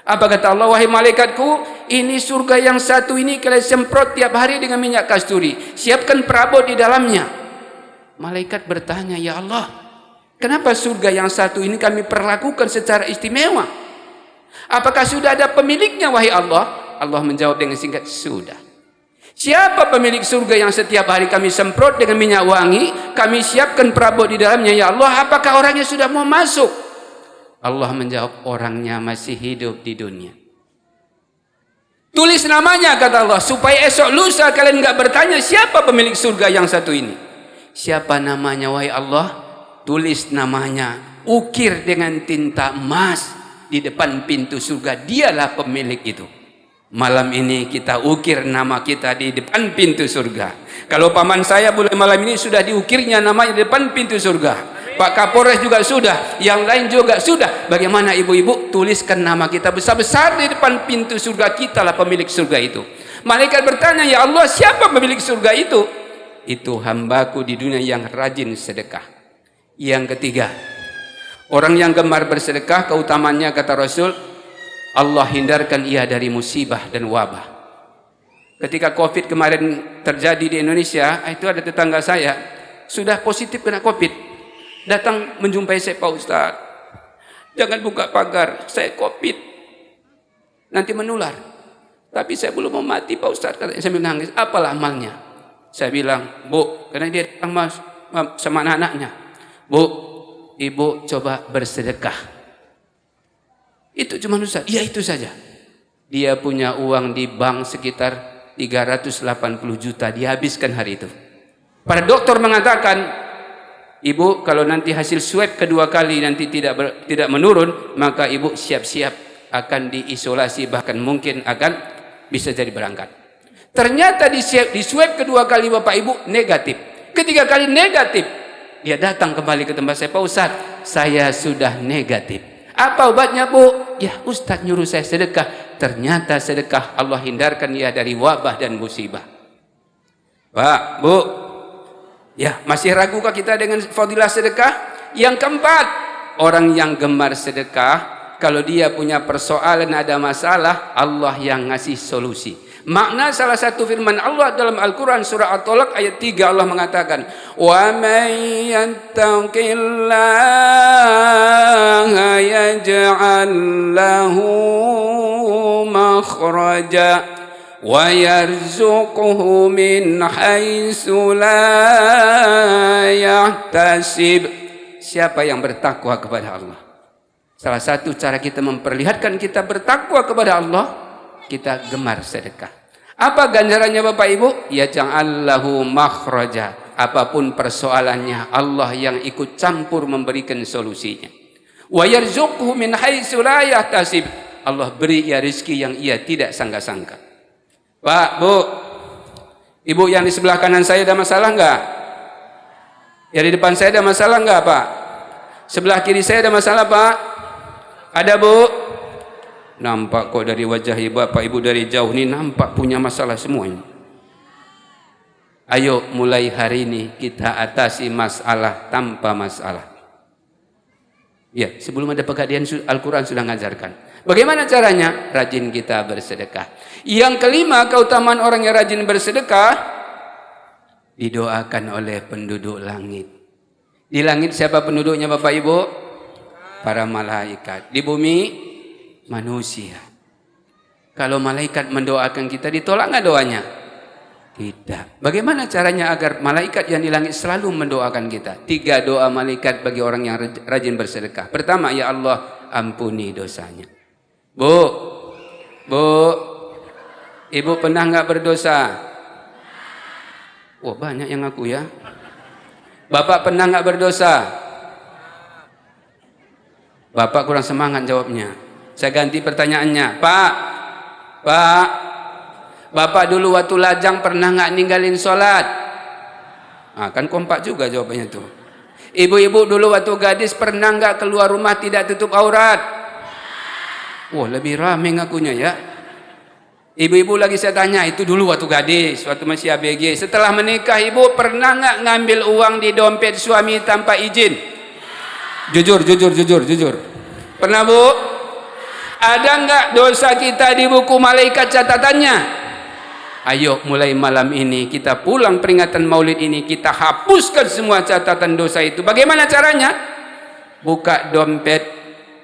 Apa kata Allah? Wahai malaikatku, ini surga yang satu ini kalian semprot tiap hari dengan minyak kasturi. Siapkan perabot di dalamnya. Malaikat bertanya, ya Allah, kenapa surga yang satu ini kami perlakukan secara istimewa? Apakah sudah ada pemiliknya wahai Allah? Allah menjawab dengan singkat, sudah. Siapa pemilik surga yang setiap hari kami semprot dengan minyak wangi, kami siapkan perabot di dalamnya, ya Allah, apakah orangnya sudah mau masuk? Allah menjawab, orangnya masih hidup di dunia. Tulis namanya, kata Allah, supaya esok lusa kalian enggak bertanya siapa pemilik surga yang satu ini. Siapa namanya wahai Allah? Tulis namanya, ukir dengan tinta emas di depan pintu surga. Dialah pemilik itu. Malam ini kita ukir nama kita di depan pintu surga. Kalau paman saya boleh malam ini sudah diukirnya namanya di depan pintu surga. Pak Kapolres juga sudah, yang lain juga sudah. Bagaimana ibu-ibu? Tuliskan nama kita besar-besar di depan pintu surga, kita lah pemilik surga itu. Malaikat bertanya, ya Allah, siapa pemilik surga itu? Itu hambaku di dunia yang rajin sedekah. Yang ketiga, orang yang gemar bersedekah, keutamannya kata Rasul, Allah hindarkan ia dari musibah dan wabah. Ketika COVID kemarin terjadi di Indonesia, itu ada tetangga saya sudah positif kena COVID. Datang menjumpai saya, Pak Ustaz, jangan buka pagar, saya COVID, nanti menular. Tapi saya belum mau mati Pak Ustaz. Saya menangis, apalah amalnya? Saya bilang, Bu, karena dia datang sama anak-anaknya, Bu, ibu coba bersedekah. Itu cuma Ustaz. Iya, itu saja. Dia punya uang di bank sekitar 380 juta, dihabiskan hari itu. Para dokter mengatakan, ibu kalau nanti hasil swab kedua kali nanti tidak menurun, maka ibu siap-siap akan diisolasi, bahkan mungkin akan bisa jadi berangkat. Ternyata di swab kedua kali bapak ibu negatif. Ketiga kali negatif, dia datang kembali ke tempat saya, Pak Ustaz, saya sudah negatif. Apa obatnya, Bu? Ya, Ustaz nyuruh saya sedekah. Ternyata sedekah Allah hindarkan dia dari wabah dan musibah. Pak, Bu, ya, masih ragukah kita dengan fadilah sedekah? Yang keempat, orang yang gemar sedekah, kalau dia punya persoalan, ada masalah, Allah yang ngasih solusi. Makna salah satu firman Allah dalam Al-Quran surah At-Talaq ayat 3, Allah mengatakan, wa man yattaqillaha yaj'al lahu makhraja wa yarzuquhu min haitsu la yahtasib. Siapa yang bertakwa kepada Allah? Salah satu cara kita memperlihatkan kita bertakwa kepada Allah, kita gemar sedekah. Apa ganjarannya Bapak Ibu? Ya ja'allahu makhraja. Apapun persoalannya, Allah yang ikut campur memberikan solusinya. Wa yarzuquhu min haitsu la yahtasib. Allah beri ia rezeki yang ia tidak sangka-sangka. Pak, Bu, Ibu yang di sebelah kanan saya ada masalah enggak? Yang di depan saya ada masalah enggak, Pak? Sebelah kiri saya ada masalah, Pak? Ada, Bu? Nampak kok dari wajah Bapak Ibu dari jauh ni nampak punya masalah semua ini. Ayo mulai hari ini kita atasi masalah tanpa masalah. Ya, sebelum ada pegadaian Al-Quran sudah mengajarkan. Bagaimana caranya? Rajin kita bersedekah. Yang kelima, keutamaan orang yang rajin bersedekah, didoakan oleh penduduk langit. Di langit siapa penduduknya Bapak Ibu? Para malaikat. Di bumi manusia. Kalau malaikat mendoakan kita, ditolak nggak doanya? Tidak. Bagaimana caranya agar malaikat yang di langit selalu mendoakan kita? 3 doa malaikat bagi orang yang rajin bersedekah. Pertama, ya Allah, ampuni dosanya. Bu, Ibu pernah nggak berdosa? Wah, banyak yang ngaku ya. Bapak pernah nggak berdosa? Bapak kurang semangat jawabnya. Saya ganti pertanyaannya. Pak, Bapak dulu waktu lajang pernah nggak ninggalin sholat? Kan kompak juga jawabannya tuh. Ibu-ibu dulu waktu gadis pernah nggak keluar rumah tidak tutup aurat? Wah, lebih rame ngakunya ya. Ibu-ibu lagi saya tanya, itu dulu waktu gadis, waktu masih ABG. Setelah menikah, ibu pernah nggak ngambil uang di dompet suami tanpa izin? Jujur. Pernah, Bu? Ada enggak dosa kita di buku malaikat catatannya? Ayo mulai malam ini kita pulang peringatan maulid ini, kita hapuskan semua catatan dosa itu. Bagaimana caranya? Buka dompet,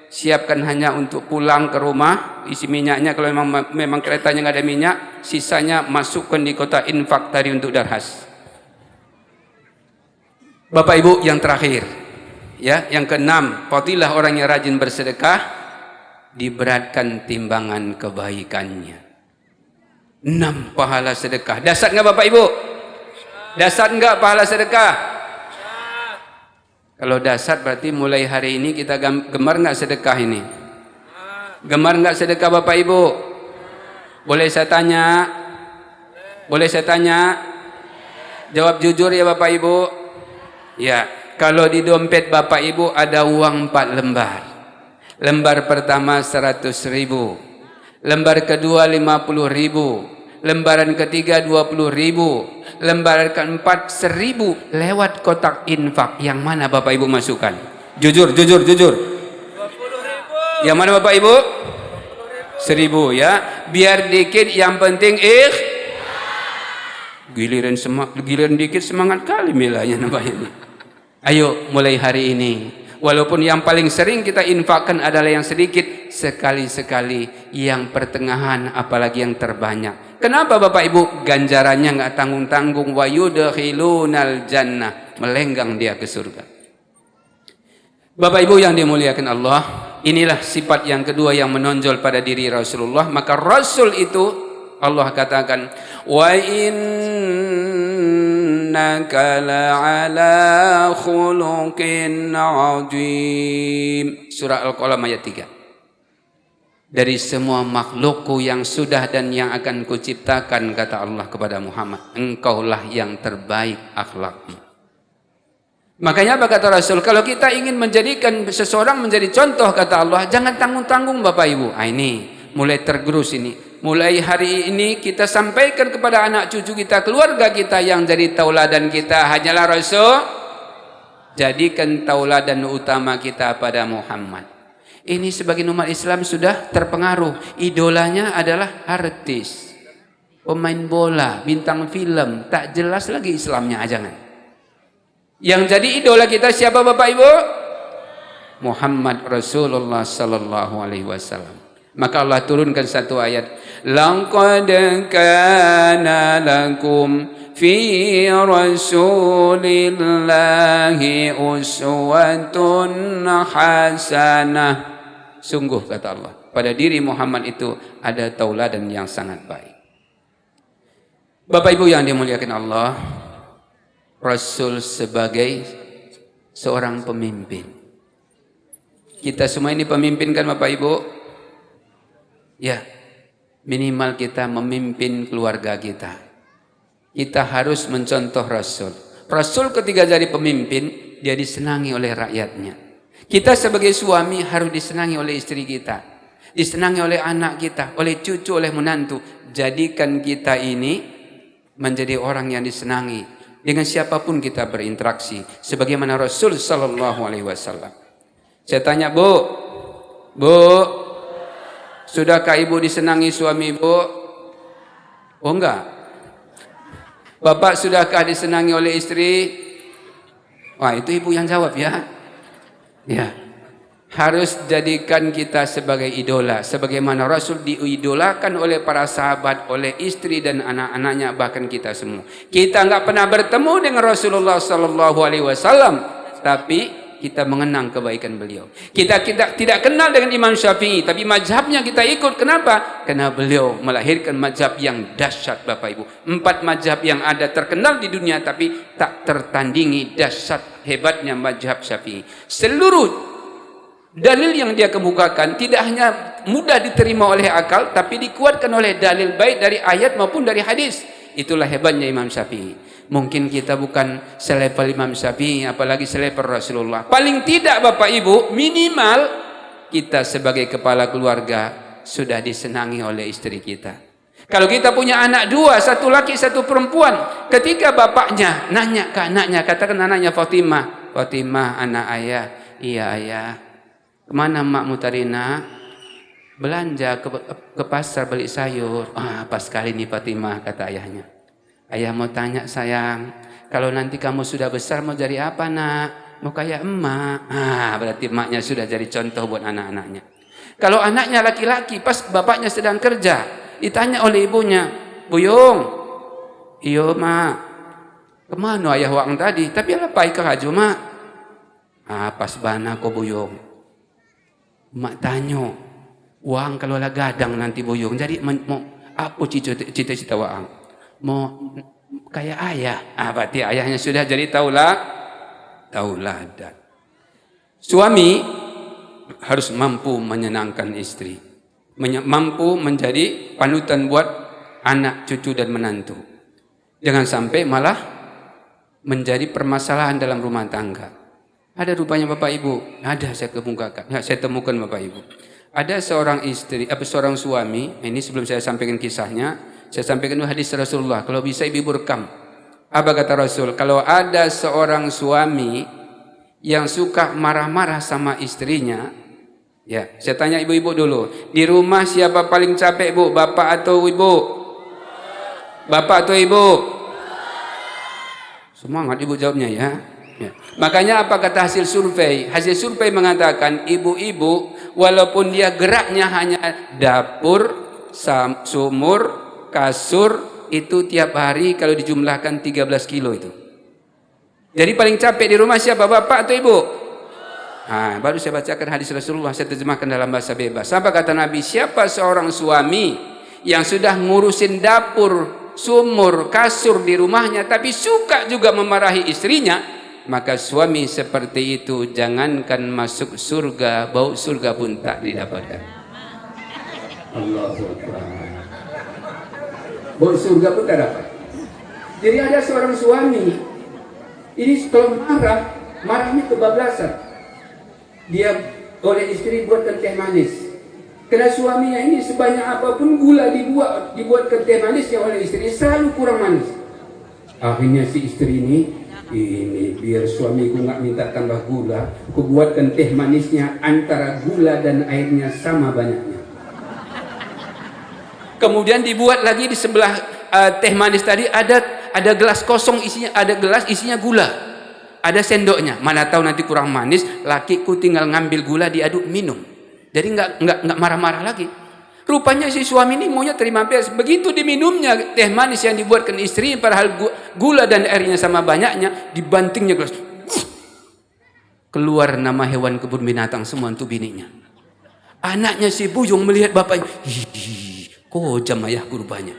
siapkan hanya untuk pulang ke rumah, isi minyaknya kalau memang keretanya nggak ada minyak, sisanya masukkan di kotak infak tadi untuk darhas. Bapak Ibu, yang terakhir, ya, yang keenam, fadilah orang yang rajin bersedekah diberatkan timbangan kebaikannya. 6 pahala sedekah. Dasar nggak Bapak Ibu? Dasar nggak pahala sedekah? Kalau dasar berarti mulai hari ini kita gemar nggak sedekah ini? Gemar nggak sedekah Bapak Ibu? Boleh saya tanya? Boleh saya tanya? Jawab jujur ya Bapak Ibu. Ya, kalau di dompet Bapak Ibu ada uang 4 lembar. Lembar pertama 100.000, lembar kedua 50.000, lembaran ketiga 20.000, lembaran keempat 1.000 lewat kotak infak. Yang mana Bapak Ibu masukkan? Jujur. 20.000. Yang mana Bapak Ibu? 1.000 ya. Biar dikit, yang penting giliran dikit semangat kali milanya namanya ini. Ayo mulai hari ini. Walaupun yang paling sering kita infakkan adalah yang sedikit, sekali-sekali yang pertengahan, apalagi yang terbanyak. Kenapa Bapak Ibu? Ganjarannya nggak tanggung-tanggung. Wa yudkhilunal jannah, melenggang dia ke surga. Bapak Ibu yang dimuliakan Allah, inilah sifat yang kedua yang menonjol pada diri Rasulullah. Maka Rasul itu Allah katakan, wa innaka la'ala khuluqin azim. Surah Al-Qalam ayat 3. Dari semua makhlukku yang sudah dan yang akan kuciptakan, kata Allah kepada Muhammad, engkaulah yang terbaik akhlakmu. Makanya apa kata Rasul? Kalau kita ingin menjadikan seseorang menjadi contoh, kata Allah, jangan tanggung-tanggung Bapak Ibu. Ini mulai tergerus ini. Mulai hari ini kita sampaikan kepada anak cucu kita, keluarga kita, yang jadi tauladan kita hanyalah Rasul. Jadikan tauladan utama kita pada Muhammad. Ini sebagian umat Islam sudah terpengaruh. Idolanya adalah artis, pemain bola, bintang film. Tak jelas lagi Islamnya, jangan. Yang jadi idola kita siapa Bapak Ibu? Muhammad Rasulullah sallallahu alaihi wasallam. Maka Allah turunkan satu ayat, laqad kana lakum fi rasulillahi uswatun hasanah. Sungguh kata Allah, pada diri Muhammad itu ada tauladan yang sangat baik. Bapak Ibu yang dimuliakan Allah, Rasul sebagai seorang pemimpin. Kita semua ini pemimpin kan Bapak Ibu? Ya, minimal kita memimpin keluarga kita. Kita harus mencontoh Rasul. Rasul ketika jadi pemimpin, dia disenangi oleh rakyatnya. Kita sebagai suami harus disenangi oleh istri kita, disenangi oleh anak kita, oleh cucu, oleh menantu. Jadikan kita ini menjadi orang yang disenangi dengan siapapun kita berinteraksi, sebagaimana Rasul sallallahu alaihi wasallam. Saya tanya, Bu, sudahkah ibu disenangi suami ibu? Oh enggak. Bapak sudahkah disenangi oleh istri? Wah, itu ibu yang jawab ya. Ya. Harus jadikan kita sebagai idola, sebagaimana Rasul diidolakan oleh para sahabat, oleh istri dan anak-anaknya, bahkan kita semua. Kita enggak pernah bertemu dengan Rasulullah sallallahu alaihi wasallam, tapi kita mengenang kebaikan beliau. Kita tidak kenal dengan Imam Syafi'i, tapi mazhabnya kita ikut. Kenapa? Karena beliau melahirkan mazhab yang dahsyat Bapak Ibu. 4 mazhab yang ada terkenal di dunia, tapi tak tertandingi dahsyat hebatnya mazhab Syafi'i. Seluruh dalil yang dia kemukakan tidak hanya mudah diterima oleh akal, tapi dikuatkan oleh dalil baik dari ayat maupun dari hadis. Itulah hebatnya Imam Syafi'i. Mungkin kita bukan selevel Imam Syafi'i, apalagi selevel Rasulullah. Paling tidak Bapak Ibu, minimal kita sebagai kepala keluarga sudah disenangi oleh istri kita. Kalau kita punya anak 2, 1 laki 1 perempuan, ketika bapaknya nanya ke anaknya, katakan anaknya Fatimah, anak ayah, iya ayah, kemana makmu tadi nak? belanja ke pasar beli sayur. Pas sekali nih Fatimah, kata ayahnya. Ayah mau tanya sayang, kalau nanti kamu sudah besar mau jadi apa nak? Mau kayak emak. Berarti emaknya sudah jadi contoh buat anak-anaknya. Kalau anaknya laki-laki, pas bapaknya sedang kerja, ditanya oleh ibunya, Buyung, iyo mak, kemana ayah wang tadi? Tapi apa ikah aja mak? Pas bana ko Buyung. Mak tanya, wang kalau lah gadang nanti Buyung, jadi mau apa cita-cita wang? Mau kayak ayah. Berarti ayahnya sudah jadi tauladan. Suami harus mampu menyenangkan istri, mampu menjadi panutan buat anak, cucu dan menantu. Jangan sampai malah menjadi permasalahan dalam rumah tangga. Ada rupanya Bapak Ibu, saya temukan Bapak Ibu. Ada seorang suami, ini sebelum saya sampaikan kisahnya, saya sampaikan dulu hadis Rasulullah. Kalau bisa ibu rekam. Apa kata Rasul? Kalau ada seorang suami yang suka marah-marah sama istrinya, ya, saya tanya ibu-ibu dulu. Di rumah siapa paling capek, Bu? Bapak atau ibu? Bapak atau ibu? Semangat ibu jawabnya ya. Ya. Makanya apa kata hasil survei? Hasil survei mengatakan ibu-ibu walaupun dia geraknya hanya dapur, sumur, kasur, itu tiap hari kalau dijumlahkan 13 kilo itu. Jadi paling capek di rumah siapa? Bapak atau ibu? Baru saya bacakan hadis Rasulullah, saya terjemahkan dalam bahasa bebas. Apa kata Nabi? Siapa seorang suami yang sudah ngurusin dapur, sumur, kasur di rumahnya tapi suka juga memarahi istrinya, maka suami seperti itu jangankan masuk surga, bau surga pun tak didapatkan. Allahu Akbar. Bau surga pun tak dapat. Jadi ada seorang suami, ini kalau marahnya kebablasan. Dia oleh istri buatkan teh manis. Karena suaminya ini sebanyak apapun gula dibuatkan teh manisnya oleh istri selalu kurang manis. Akhirnya si istri ini biar suamiku nggak minta tambah gula, ku buatkan teh manisnya antara gula dan airnya sama banyaknya. Kemudian dibuat lagi di sebelah teh manis tadi ada gelas kosong isinya, ada gelas isinya gula, ada sendoknya. Mana tahu nanti kurang manis, lakiku tinggal ngambil gula diaduk minum. Jadi nggak marah-marah lagi. Rupanya si suami ini maunya terima beres. Begitu diminumnya teh manis yang dibuatkan istri, padahal gula dan airnya sama banyaknya, dibantingnya gelas. Keluar nama hewan kebun binatang semua untuk bininya. Anaknya si Buyung melihat bapaknya, kok jam ayahku rupanya.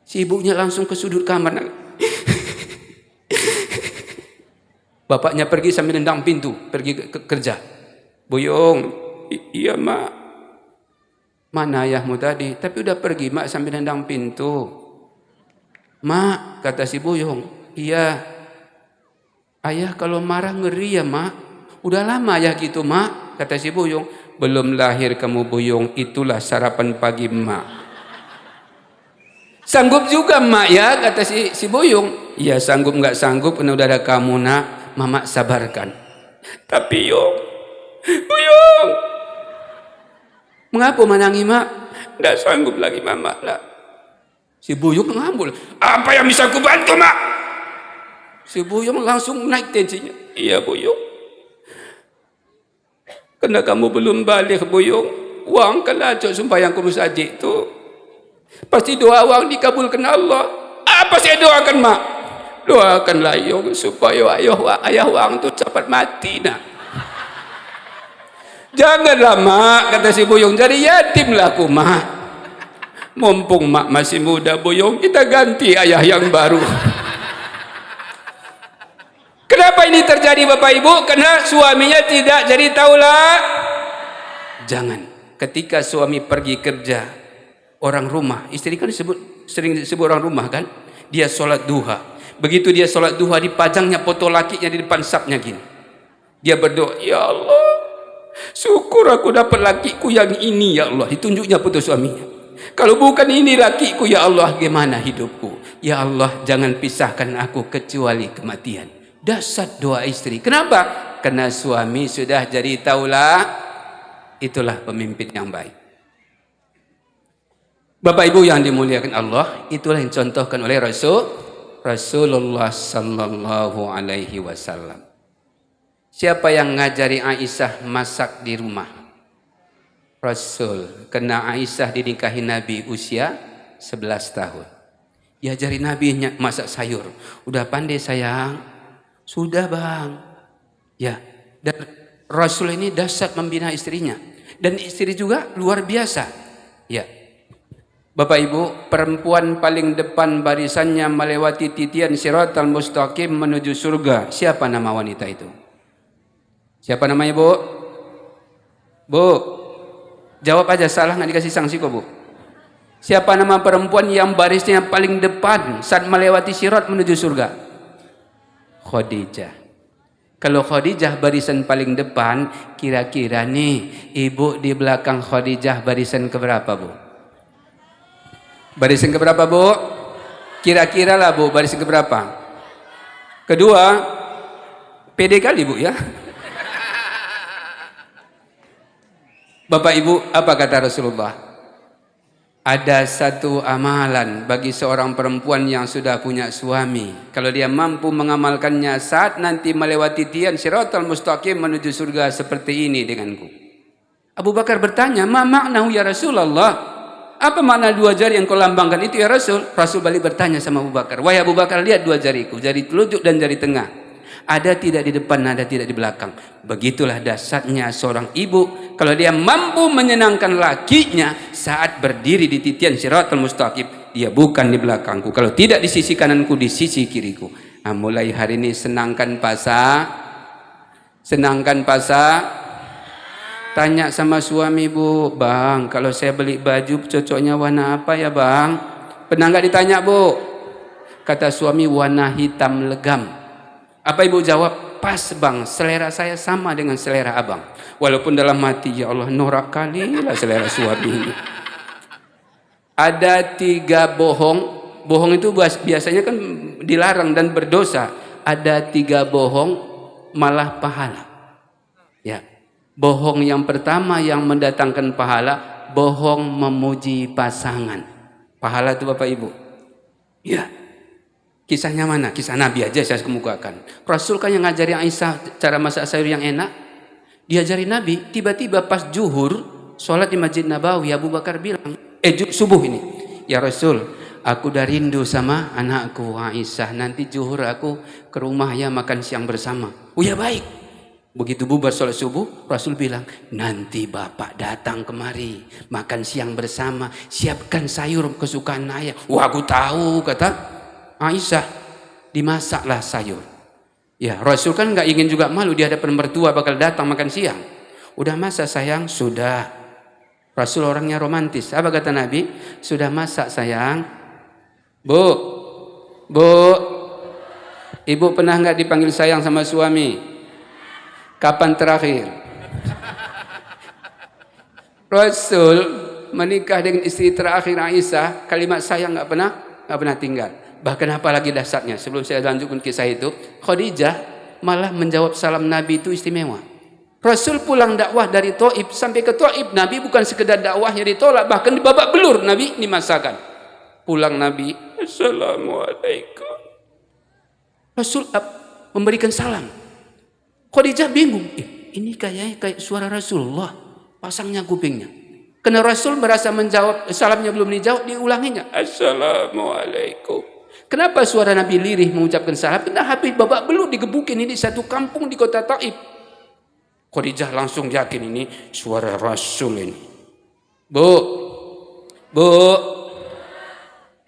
Si ibunya langsung ke sudut kamar. Bapaknya pergi sambil nendang pintu, pergi ke kerja. Buyung, iya mak. Mana ayahmu tadi? Tapi udah pergi mak sambil nendang pintu. Mak, kata si Buyung, iya. Ayah kalau marah ngeri ya mak. Udah lama ayah gitu mak, kata si Buyung. Belum lahir kamu Buyung, itulah sarapan pagi mak. Sanggup juga mak ya, kata si Buyung. Iya sanggup nggak sanggup, karena udah ada kamu nak, mama sabarkan. Tapi Buyung, mengapa menangi mak? Tidak sanggup lagi mama lah. Si Buyung ngambul. Apa yang bisa aku bantu mak? Si Buyung langsung naik tensinya. Iya Buyung. Karena kamu belum balik Buyung. Uang kalau sumpah yang kamu saji itu. Pasti doa uang dikabulkan Allah. Apa saya doakan mak? Doakanlah Yung supaya ayah uang itu cepat mati nak. Janganlah mak, kata si Buyung, jadi yatim lah aku mak. Mumpung mak masih muda Buyung, kita ganti ayah yang baru. Kenapa ini terjadi Bapak Ibu? Karena suaminya tidak jadi taulah. Jangan. Ketika suami pergi kerja, orang rumah, istri kan sering disebut orang rumah kan, dia sholat duha. Begitu dia sholat duha, dipajangnya foto lakinya di depan sapnya gini. Dia berdoa, ya Allah, syukur aku dapat lakiku yang ini ya Allah. Ditunjuknya foto suaminya. Kalau bukan ini lakiku ya Allah, gimana hidupku? Ya Allah, jangan pisahkan aku kecuali kematian. Dasar doa istri. Kenapa? Karena suami sudah jadi taulah itulah pemimpin yang baik. Bapak Ibu yang dimuliakan Allah, itulah yang contohkan oleh Rasulullah sallallahu alaihi wasallam. Siapa yang ngajari Aisyah masak di rumah? Rasul. Karena Aisyah dinikahi Nabi usia 11 tahun. Diajari Nabi masak sayur. Udah pandai sayang? Sudah bang. Ya. Dan Rasul ini dahsyat membina istrinya. Dan istri juga luar biasa. Ya. Bapak Ibu, perempuan paling depan barisannya melewati titian Siratal Mustaqim menuju surga. Siapa nama wanita itu? Siapa namanya, Bu? Bu, jawab aja, salah nggak dikasih sanksi kok, Bu. Siapa nama perempuan yang barisnya paling depan saat melewati sirat menuju surga? Khadijah. Kalau Khadijah barisan paling depan, kira-kira nih ibu di belakang Khadijah barisan keberapa, Bu? Barisan keberapa, Bu? Kira-kira lah, Bu, barisan keberapa? Kedua, pede kali, Bu, ya. Bapak Ibu, apa kata Rasulullah? Ada satu amalan bagi seorang perempuan yang sudah punya suami. Kalau dia mampu mengamalkannya saat nanti melewati tian Siratal Mustaqim menuju surga seperti ini denganku. Abu Bakar bertanya, ma maknahu ya Rasulullah? Apa makna dua jari yang kau lambangkan itu ya Rasul? Rasul balik bertanya sama Abu Bakar, wahai Abu Bakar, lihat dua jariku, jari telunjuk dan jari tengah. Ada tidak di depan, ada tidak di belakang. Begitulah dasarnya seorang ibu. Kalau dia mampu menyenangkan lakinya saat berdiri di titian Siratal Mustaqim, dia bukan di belakangku. Kalau tidak di sisi kananku, di sisi kiriku. Nah, mulai hari ini senangkan pasar. Senangkan pasar. Tanya sama suami, Bu, bang, kalau saya beli baju cocoknya warna apa ya bang? Pernah nggak ditanya, Bu? Kata suami, warna hitam legam. Apa ibu jawab? Pas bang, selera saya sama dengan selera abang. Walaupun dalam hati, ya Allah, norak kali lah selera suami ini. Ada 3 bohong. Bohong itu biasanya kan dilarang dan berdosa. Ada 3 bohong malah pahala. Ya, bohong yang pertama yang mendatangkan pahala, bohong memuji pasangan. Pahala itu Bapak Ibu. Ya. Kisahnya mana? Kisah Nabi aja saya kemukakan. Rasul kan yang ngajari Aisyah cara masak sayur yang enak. Diajari Nabi, tiba-tiba pas zuhur, sholat di Masjid Nabawi, Abu Bakar bilang, subuh ini, ya Rasul, aku udah rindu sama anakku Aisyah. Nanti zuhur aku ke rumah ya makan siang bersama. Oh ya baik. Begitu bubar sholat subuh, Rasul bilang, nanti bapak datang kemari, makan siang bersama, siapkan sayur kesukaan ayah. Wah aku tahu, kata Aisyah, dimasaklah sayur. Ya, Rasul kan nggak ingin juga malu di hadapan mertua bakal datang makan siang. Udah masak sayang? Sudah. Rasul orangnya romantis. Apa kata Nabi? Sudah masak sayang? Bu, ibu pernah nggak dipanggil sayang sama suami? Kapan terakhir? Rasul menikah dengan istri terakhir Aisyah, kalimat sayang nggak pernah tinggal. Bahkan apalagi dasarnya, sebelum saya lanjutkan kisah itu, Khadijah malah menjawab salam Nabi itu istimewa. Rasul pulang dakwah dari Taif sampai ke Taif, Nabi bukan sekedar dakwahnya ditolak, bahkan di babak belur Nabi dimasakan. Pulang Nabi, Assalamualaikum. Rasul memberikan salam. Khadijah bingung, ini kayak suara Rasulullah, pasangnya kupingnya. Karena Rasul merasa menjawab, salamnya belum dijawab, diulanginya, Assalamualaikum. Kenapa suara Nabi lirih mengucapkan salam? Karena habis babak belur digebukin ini satu kampung di kota Taif. Khadijah langsung yakin ini suara Rasul ini. Bu,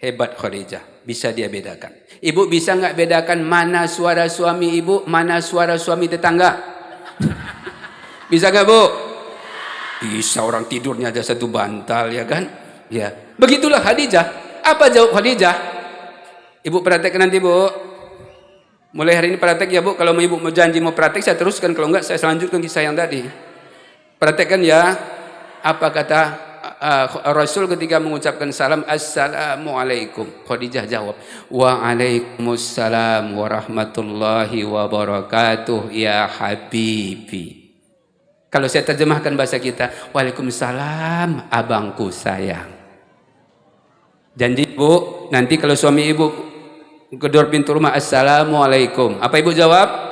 hebat Khadijah, bisa dia bedakan. Ibu bisa nggak bedakan mana suara suami ibu, mana suara suami tetangga? Bisa nggak Bu? Bisa, orang tidurnya aja satu bantal ya kan? Ya, begitulah Khadijah. Apa jawab Khadijah? Ibu praktek nanti Bu. Mulai hari ini praktek ya Bu. Kalau ibu mau janji mau praktek saya teruskan. Kalau enggak saya lanjutkan kisah yang tadi. Praktekkan ya. Apa kata Rasul ketika mengucapkan salam, Assalamualaikum. Khadijah jawab, Waalaikumsalam warahmatullahi wabarakatuh ya Habibi. Kalau saya terjemahkan bahasa kita, Waalaikumsalam abangku sayang. Janji ibu, nanti kalau suami ibu gedor pintu rumah, Assalamualaikum. Apa ibu jawab?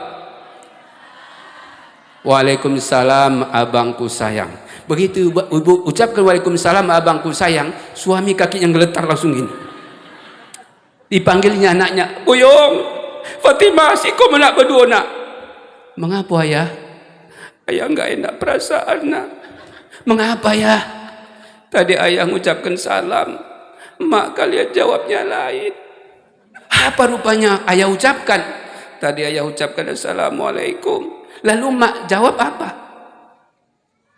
Waalaikumsalam abangku sayang. Begitu ibu ucapkan Waalaikumsalam abangku sayang, suami kakinya ngeletar langsung gini. Dipanggilnya anaknya, Buyung, Fatimah, si kau nak berdua nak. Mengapa ayah? Ayah enggak enak perasaan nak. Mengapa ya? Tadi ayah mengucapkan salam, mak kalian jawabnya lain. Apa rupanya ayah ucapkan? Tadi ayah ucapkan Assalamualaikum. Lalu mak jawab apa?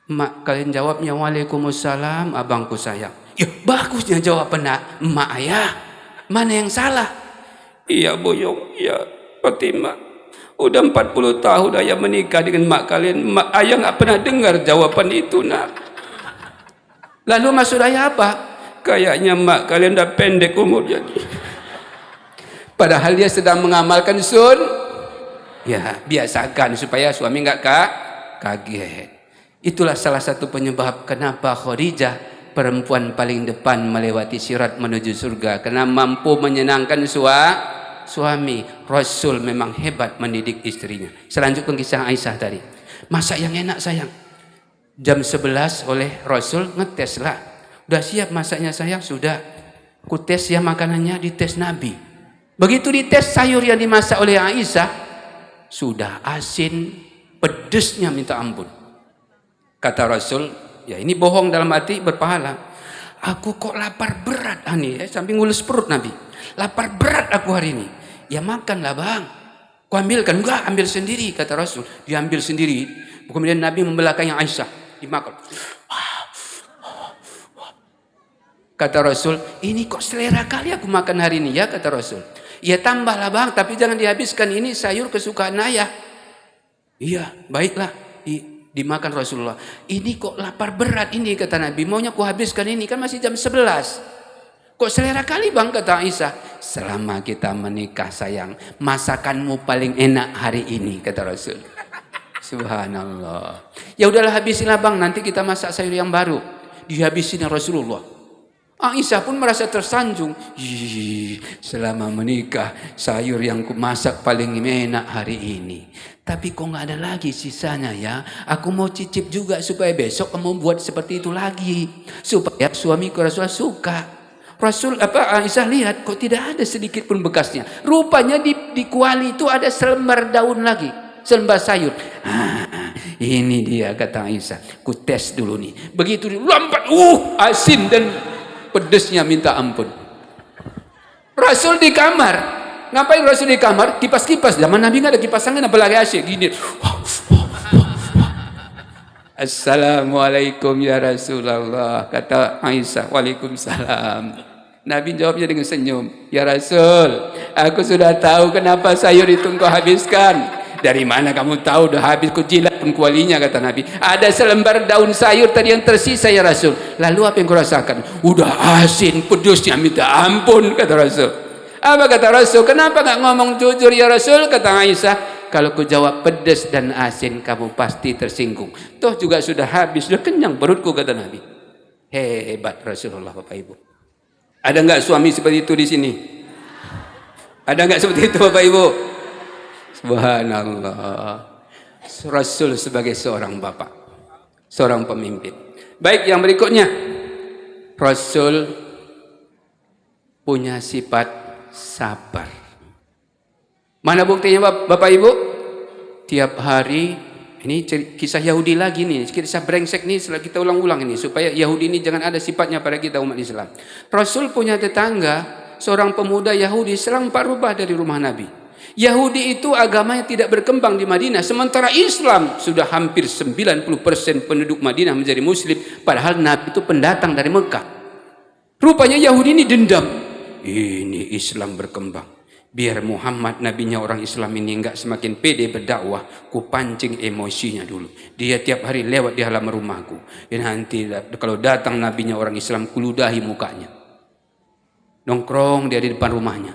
Mak kalian jawabnya Waalaikumsalam abangku sayang. Ya bagusnya jawaban mak ayah. Mana yang salah? Iya Buyung, iya Fatimah. Udah 40 tahun ayah menikah dengan mak kalian. Mak ayah nggak pernah dengar jawaban itu nak. Lalu maksud ayah apa? Kayaknya mak kalian udah pendek umurnya. Padahal dia sedang mengamalkan ya biasakan supaya suami nggak kaget. Itulah salah satu penyebab kenapa Khadijah perempuan paling depan melewati sirat menuju surga, karena mampu menyenangkan suami. Rasul memang hebat mendidik istrinya. Selanjutnya kisah Aisyah tadi. Masak yang enak sayang. Jam 11 oleh Rasul ngetes lah. Udah siap masaknya sayang? Sudah. Ku tes ya makanannya, dites Nabi. Begitu dites sayur yang dimasak oleh Aisyah, sudah asin, pedesnya minta ampun. Kata Rasul, ya ini bohong dalam hati berpahala. Aku kok lapar berat ani, sambil ngulus perut Nabi. Lapar berat aku hari ini. Ya makanlah bang. Kau ambilkan? Enggak, ambil sendiri kata Rasul. Diambil sendiri. Kemudian Nabi membelakangnya Aisyah, dimakan. Kata Rasul, ini kok selera kali aku makan hari ini ya kata Rasul. Ya tambahlah bang, tapi jangan dihabiskan, ini sayur kesukaan ayah. Iya, baiklah. Dimakan Rasulullah. Ini kok lapar berat ini kata Nabi. Maunya ku habiskan ini, kan masih jam 11. Kok selera kali bang kata Aisyah. Selama kita menikah sayang, masakanmu paling enak hari ini kata Rasul. Subhanallah. Ya udahlah habisinlah bang, nanti kita masak sayur yang baru. Dihabisin Rasulullah. Aisyah pun merasa tersanjung. Selama menikah sayur yang ku masak paling enak hari ini. Tapi kok nggak ada lagi sisanya ya. Aku mau cicip juga supaya besok kamu buat seperti itu lagi. Supaya suamiku Rasul suka. Aisyah lihat kok tidak ada sedikit pun bekasnya. Rupanya di kuali itu ada selembar daun lagi. Selembar sayur. Ini dia kata Aisyah. Ku tes dulu nih. Begitu lompat. Asin dan pedesnya minta ampun. Rasul di kamar. Ngapain Rasul di kamar? Kipas-kipas. Zaman Nabi nggak ada kipas angin, apalagi asyik gini. Assalamualaikum ya Rasulullah. Kata Aisyah, Waalaikumsalam. Nabi jawabnya dengan senyum. Ya Rasul, aku sudah tahu kenapa sayur itu engkau habiskan. Dari mana kamu tahu udah habis? Ku jilat pun kualinya kata Nabi. Ada selembar daun sayur tadi yang tersisa ya Rasul. Lalu apa yang kau rasakan? Udah asin, pedusnya minta ampun kata Rasul. Apa kata Rasul? Kenapa nggak ngomong jujur ya Rasul? Kata Aisyah, kalau ku jawab pedas dan asin kamu pasti tersinggung. Toh juga sudah habis, sudah kenyang perutku kata Nabi. Hebat Rasulullah Bapak Ibu. Ada nggak suami seperti itu di sini? Ada nggak seperti itu Bapak Ibu? Subhanallah. Rasul sebagai seorang bapak, seorang pemimpin. Baik, yang berikutnya, Rasul punya sifat sabar. Mana buktinya Bapak Ibu? Tiap hari, ini kisah Yahudi lagi nih, kisah brengsek nih, setelah kita ulang-ulang ini supaya Yahudi ini jangan ada sifatnya pada kita umat Islam. Rasul punya tetangga, seorang pemuda Yahudi selang Pak rubah dari rumah Nabi. Yahudi itu agamanya tidak berkembang di Madinah, sementara Islam sudah hampir 90% penduduk Madinah menjadi muslim, padahal Nabi itu pendatang dari Mekah. Rupanya Yahudi ini dendam. Ini Islam berkembang. Biar Muhammad nabinya orang Islam ini enggak semakin pede berdakwah, ku pancing emosinya dulu. Dia tiap hari lewat di halaman rumahku. Dan nanti kalau datang nabinya orang Islam, ku ludahi mukanya. Nongkrong dia di depan rumahnya.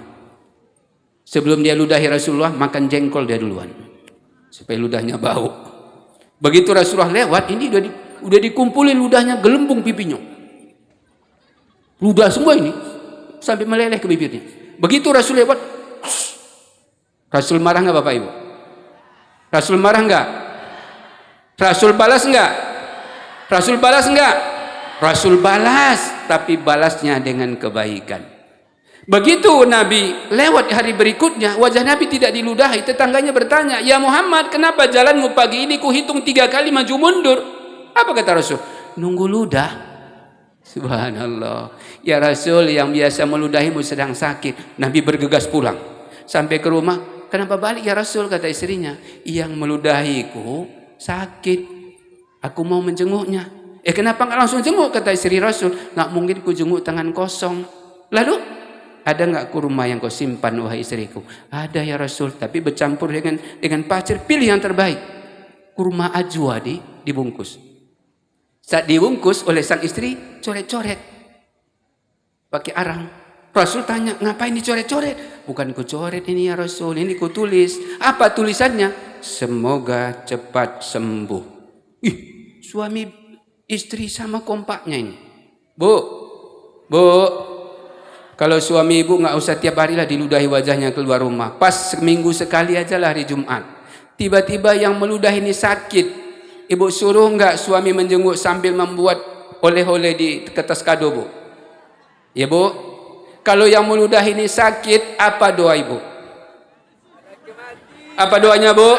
Sebelum dia ludahi Rasulullah, makan jengkol dia duluan. Supaya ludahnya bau. Begitu Rasulullah lewat, ini udah dikumpulin ludahnya, gelembung pipinya. Ludah semua ini sampai meleleh ke bibirnya. Begitu Rasul lewat, Rasul marah nggak Bapak Ibu? Rasul marah nggak? Rasul balas nggak? Rasul balas nggak? Rasul balas, tapi balasnya dengan kebaikan. Begitu Nabi lewat hari berikutnya, wajah Nabi tidak diludahi. Tetangganya bertanya, "Ya Muhammad, kenapa jalanmu pagi ini kuhitung 3 kali maju mundur?" Apa kata Rasul? "Nunggu ludah." Subhanallah. Ya Rasul, yang biasa meludahimu sedang sakit. Nabi bergegas pulang. Sampai ke rumah, "Kenapa balik ya Rasul?" Kata istrinya, "Yang meludahiku sakit. Aku mau menjenguknya." Kenapa nggak langsung jenguk?" Kata istri Rasul. "Nggak mungkin ku jenguk tangan kosong." Lalu, "Ada nggak kurma yang kau simpan wahai istriku?" "Ada ya Rasul, tapi bercampur dengan pasir. Pilih yang terbaik." Kurma ajwa dibungkus. Saat dibungkus oleh sang istri, coret-coret pakai arang. Rasul tanya, "Ngapain dicoret-coret?" "Bukan ku coret ini ya Rasul, ini ku tulis." "Apa tulisannya?" "Semoga cepat sembuh." Ih, suami istri sama kompaknya ini. Bu, kalau suami ibu nggak usah tiap hari lah diludahi wajahnya keluar rumah. Pas seminggu sekali aja lah hari Jumat. Tiba-tiba yang meludahi ini sakit. Ibu suruh nggak suami menjenguk sambil membuat oleh-oleh di kertas kado, Bu? Ya, Bu. Kalau yang meludahi ini sakit, apa doa ibu? Apa doanya, Bu?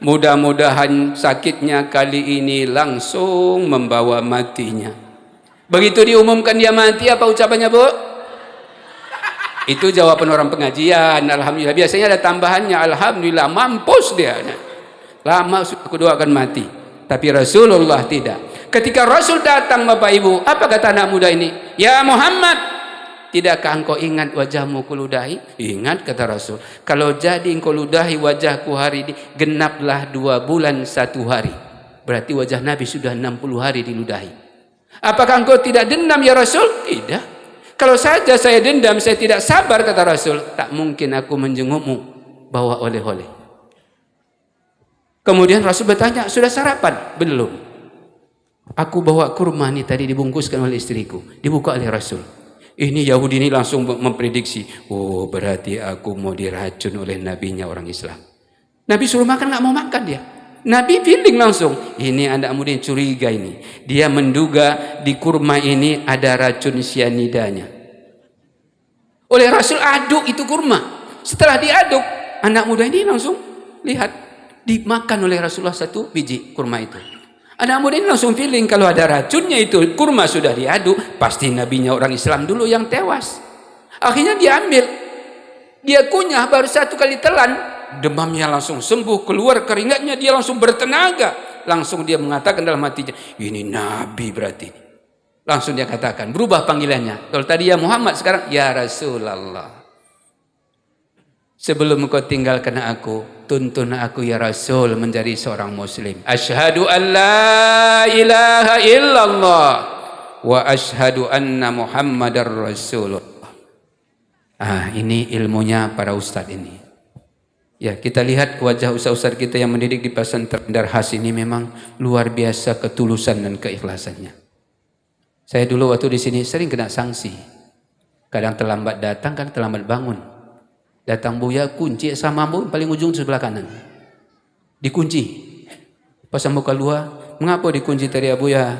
Mudah-mudahan sakitnya kali ini langsung membawa matinya. Begitu diumumkan dia mati, apa ucapannya, Bu? Itu jawaban orang pengajian. Alhamdulillah. Biasanya ada tambahannya, alhamdulillah, mampus dia. Lama aku doakan mati. Tapi Rasulullah tidak. Ketika Rasul datang, Bapak Ibu, apa kata anak muda ini? "Ya Muhammad, tidakkah engkau ingat wajahmu kuludahi?" "Ingat," kata Rasul. "Kalau jadi engkau ludahi wajahku hari ini, genaplah 2 bulan 1 hari. Berarti wajah Nabi sudah 60 hari diludahi. Apakah engkau tidak dendam ya Rasul?" "Tidak. Kalau saja saya dendam, saya tidak sabar," kata Rasul. "Tak mungkin aku menjengukmu bawa oleh-oleh." Kemudian Rasul bertanya, "Sudah sarapan?" "Belum. Aku bawa kurma nih, tadi dibungkuskan oleh istriku." Dibuka oleh Rasul. Ini Yahudi ini langsung memprediksi, "Oh, berarti aku mau diracun oleh nabinya orang Islam." Nabi suruh makan, nggak mau makan dia. Nabi feeling langsung, ini anak muda yang curiga ini. Dia menduga di kurma ini ada racun cyanidanya. Oleh Rasul aduk itu kurma. Setelah diaduk, anak muda ini langsung lihat, dimakan oleh Rasulullah 1 biji kurma itu. Anak muda ini langsung feeling, kalau ada racunnya itu, kurma sudah diaduk, pasti nabinya orang Islam dulu yang tewas. Akhirnya dia ambil, dia kunyah, baru 1 kali telan, demamnya langsung sembuh, keluar keringatnya, dia langsung bertenaga. Langsung dia mengatakan dalam hatinya, ini Nabi berarti. Langsung dia katakan, berubah panggilannya. Kalau tadi ya Muhammad, sekarang ya Rasulullah. "Sebelum kau tinggalkan aku, tuntun aku ya Rasul menjadi seorang muslim. Asyhadu an la ilaha illallah wa asyhadu anna Muhammadar Rasulullah." Ini ilmunya para ustadz ini. Ya, kita lihat wajah ustadz-ustadz kita yang mendidik di pesantren Darhas ini memang luar biasa ketulusan dan keikhlasannya. Saya dulu waktu di sini sering kena sanksi. Kadang terlambat datang, kadang terlambat bangun. Datang Buya, kunci sama Bu paling ujung sebelah kanan. Dikunci. Pas buka luar, "Mengapa dikunci tadi Buya?"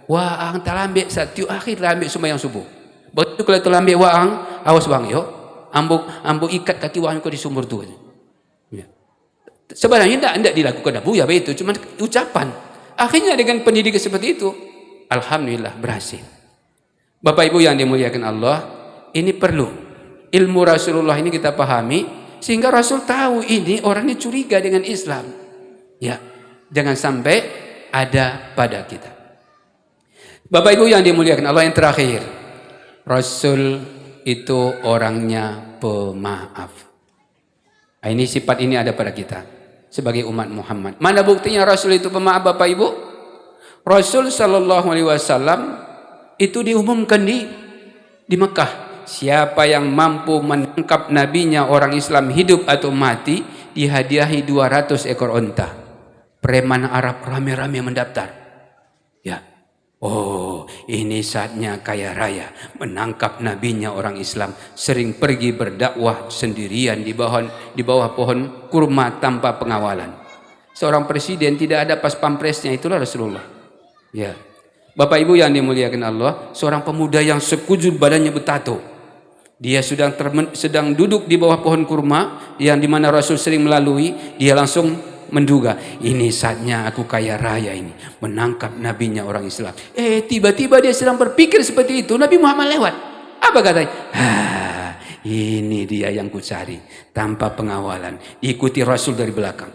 "Wah, ang terlambat satu akhir terlambat sembahyang subuh." Betul kalau terlambat waang, awas bang yo. Ambuk ikat kaki waang kau di sumur tu. Ya. Sebenarnya tidak dilakukan Buya begitu, cuma ucapan. Akhirnya dengan pendidikan seperti itu, alhamdulillah berhasil. Bapak Ibu yang dimuliakan Allah, ini perlu ilmu Rasulullah ini kita pahami, sehingga Rasul tahu ini orangnya curiga dengan Islam. Ya, jangan sampai ada pada kita. Bapak Ibu yang dimuliakan Allah, yang terakhir, Rasul itu orangnya pemaaf. Ini sifat ini ada pada kita sebagai umat Muhammad. Mana buktinya Rasul itu pemaaf, Bapak Ibu? Rasul Shallallahu Alaihi Wasallam itu diumumkan di Mekah. Siapa yang mampu menangkap nabinya orang Islam hidup atau mati, dihadiahi 200 ekor unta. preman Arab rame-rame mendaftar. Ya. Oh, ini saatnya kaya raya menangkap nabinya orang Islam, sering pergi berdakwah sendirian di bawah pohon kurma tanpa pengawalan. Seorang presiden tidak ada pas pampresnya, itulah Rasulullah. Ya. Bapak Ibu yang dimuliakan Allah, seorang pemuda yang sekujur badannya bertato. Dia sedang duduk di bawah pohon kurma yang dimana Rasul sering melalui. Dia langsung menduga, ini saatnya aku kaya raya ini menangkap nabinya orang Islam. Tiba-tiba dia sedang berpikir seperti itu, Nabi Muhammad lewat. Apa katanya? Ini dia yang kucari. Tanpa pengawalan, ikuti Rasul dari belakang.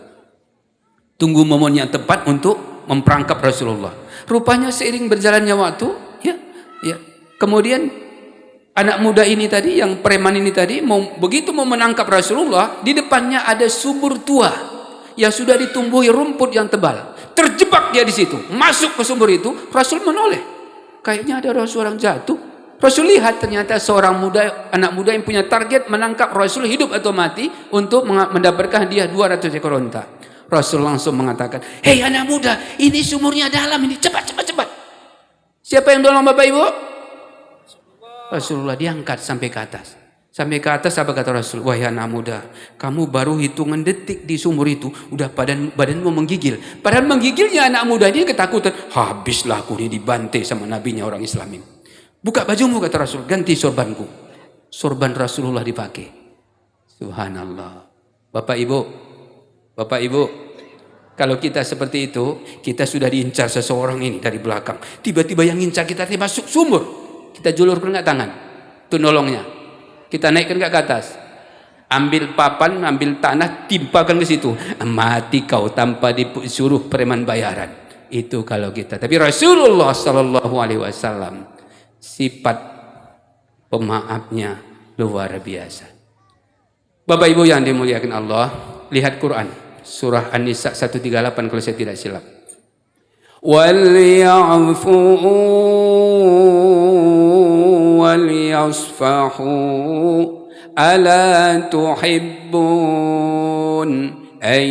Tunggu momen yang tepat untuk memperangkap Rasulullah. Rupanya seiring berjalannya waktu, ya. Kemudian anak muda ini tadi, yang preman ini tadi, begitu mau menangkap Rasulullah, di depannya ada sumur tua yang sudah ditumbuhi rumput yang tebal. Terjebak dia di situ, masuk ke sumur itu. Rasul menoleh, kayaknya ada seorang jatuh. Rasul lihat ternyata seorang anak muda yang punya target menangkap Rasul hidup atau mati untuk mendapatkan hadiah 200 ekor unta. Rasul langsung mengatakan, hei anak muda, ini sumurnya dalam, ini cepat. Siapa yang tolong Bapak Ibu? Rasulullah. Diangkat sampai ke atas. Sampai ke atas, apa kata Rasul? Wahai anak muda, kamu baru hitungan detik di sumur itu, udah badanmu menggigil. Padahal menggigilnya anak muda ini ketakutan. Habislah aku ini dibantai sama nabinya orang Islam ini. Buka bajumu, kata Rasul, ganti sorbanku. Sorban Rasulullah dipakai. Subhanallah. Bapak Ibu, kalau kita seperti itu, kita sudah diincar seseorang ini dari belakang. Tiba-tiba yang incar kita masuk sumur. Kita julurkan nggak tangan? Itu nolongnya. Kita naikkan nggak ke atas? Ambil papan, ambil tanah, timpakan ke situ. Mati kau tanpa disuruh preman bayaran. Itu kalau kita. Tapi Rasulullah Sallallahu Alaihi Wasallam sifat pemaafnya luar biasa. Bapak Ibu yang dimuliakan Allah, lihat Quran surah An-Nisa 138 kalau saya tidak silap. Walyafu walyasfahu ala tuhibbun ay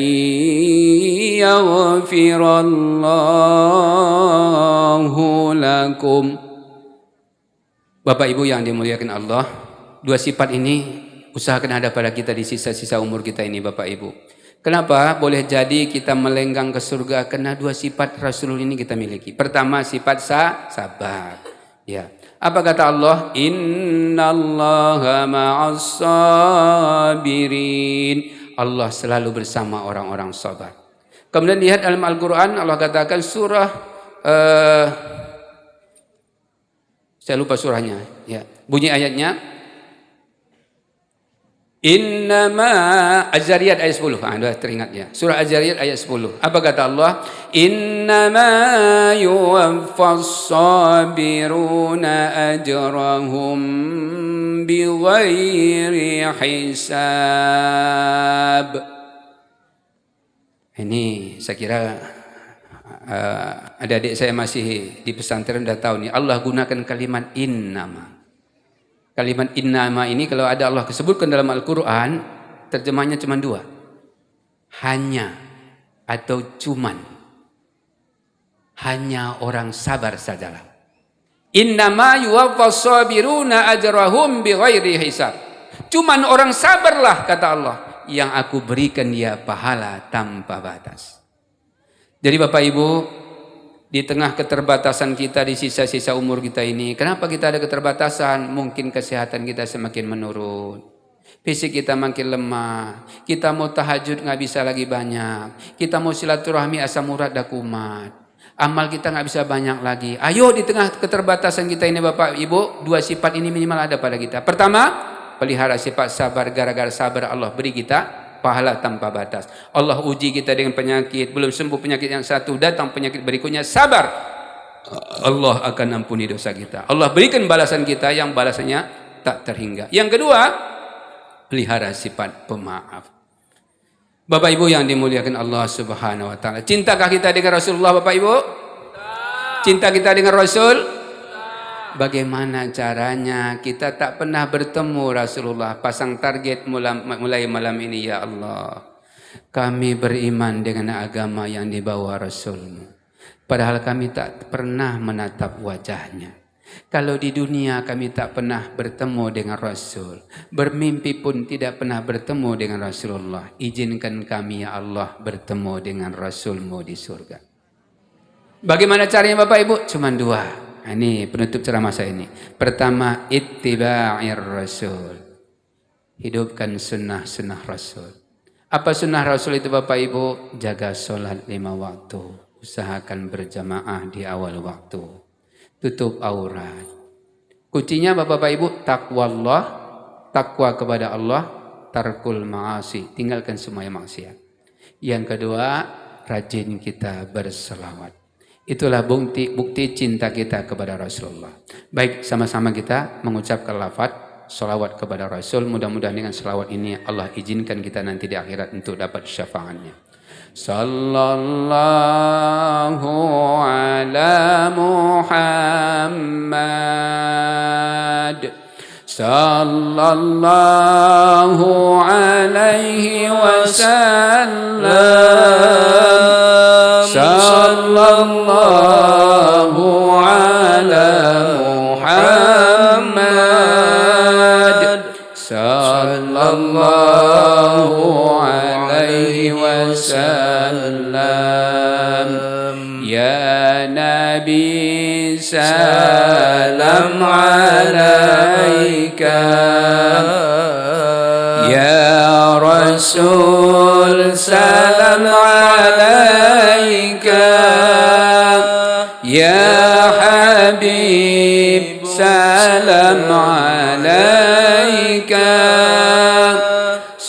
yaghfirallahu lakum. Bapak Ibu yang dimuliakan Allah, dua sifat ini usahakan ada pada kita di sisa-sisa umur kita ini, Bapak Ibu. Kenapa? Boleh jadi kita melenggang ke surga karena dua sifat Rasulullah ini kita miliki. Pertama, sifat sabar. Ya. Apa kata Allah? Innallaha ma'as sabirin. Allah selalu bersama orang-orang sabar. Kemudian lihat dalam Al-Quran, Allah katakan surah saya lupa surahnya. Ya. Bunyi ayatnya. Innama Az-Zariyat ayat 10. Sudah teringat ya. Surah Az-Zariyat ayat 10. Apa kata Allah? Innama yuwaffas sabiruna ajrahum bighairi hisab. Ini saya kira adik-adik saya masih di pesantren udah tahu nih. Allah gunakan kalimat innama. Kalimat innama ini kalau ada Allah sebutkan dalam Al-Quran, terjemahnya cuma dua. Hanya atau cuman. Hanya orang sabar sajalah. Innama yuwaffas sabiruna ajrahum bighairi hisab. Cuman orang sabarlah, kata Allah, yang aku berikan dia pahala tanpa batas. Jadi Bapak Ibu, di tengah keterbatasan kita di sisa-sisa umur kita ini, kenapa kita ada keterbatasan? Mungkin kesehatan kita semakin menurun, fisik kita makin lemah, kita mau tahajud nggak bisa lagi banyak, kita mau silaturahmi asam urat dah kumat, amal kita nggak bisa banyak lagi. Ayo di tengah keterbatasan kita ini Bapak Ibu, dua sifat ini minimal ada pada kita. Pertama, pelihara sifat sabar. Gara-gara sabar Allah beri kita pahala tanpa batas. Allah uji kita dengan penyakit, belum sembuh penyakit yang satu, datang penyakit berikutnya, sabar. Allah akan ampuni dosa kita. Allah berikan balasan kita yang balasannya tak terhingga. Yang kedua, pelihara sifat pemaaf. Bapak Ibu yang dimuliakan Allah Subhanahu wa taala. Cintakah kita dengan Rasulullah Bapak Ibu? Cinta kita dengan Rasul? Bagaimana caranya? Kita tak pernah bertemu Rasulullah. Pasang target mulai malam ini, ya Allah. Kami beriman dengan agama yang dibawa Rasulmu. Padahal kami tak pernah menatap wajahnya. Kalau di dunia kami tak pernah bertemu dengan Rasul, bermimpi pun tidak pernah bertemu dengan Rasulullah. Izinkan kami ya Allah bertemu dengan Rasulmu di surga. Bagaimana caranya Bapak Ibu? Cuma dua. Ini penutup ceramah saya ini. Pertama, ittiba'ir Rasul. Hidupkan sunnah-sunnah Rasul. Apa sunnah Rasul itu Bapak Ibu? Jaga sholat 5 waktu. Usahakan berjamaah di awal waktu. Tutup aurat. Kuncinya Bapak Ibu, taqwallah, takwa kepada Allah, tarkul ma'asi, tinggalkan semua yang maksiat. Yang kedua, rajin kita berselawat. Itulah bukti cinta kita kepada Rasulullah. Baik, sama-sama kita mengucapkan lafaz salawat kepada Rasul. Mudah-mudahan dengan salawat ini Allah izinkan kita nanti di akhirat untuk dapat syafaatnya. Sallallahu ala Muhammad. Sallallahu alaihi wasallam. Sallallahu ala Muhammad. Sallallahu alaihi wasallam. Ya Nabi salam alaika. Ya Rasul salam alaika. Ya Habib salam alaika.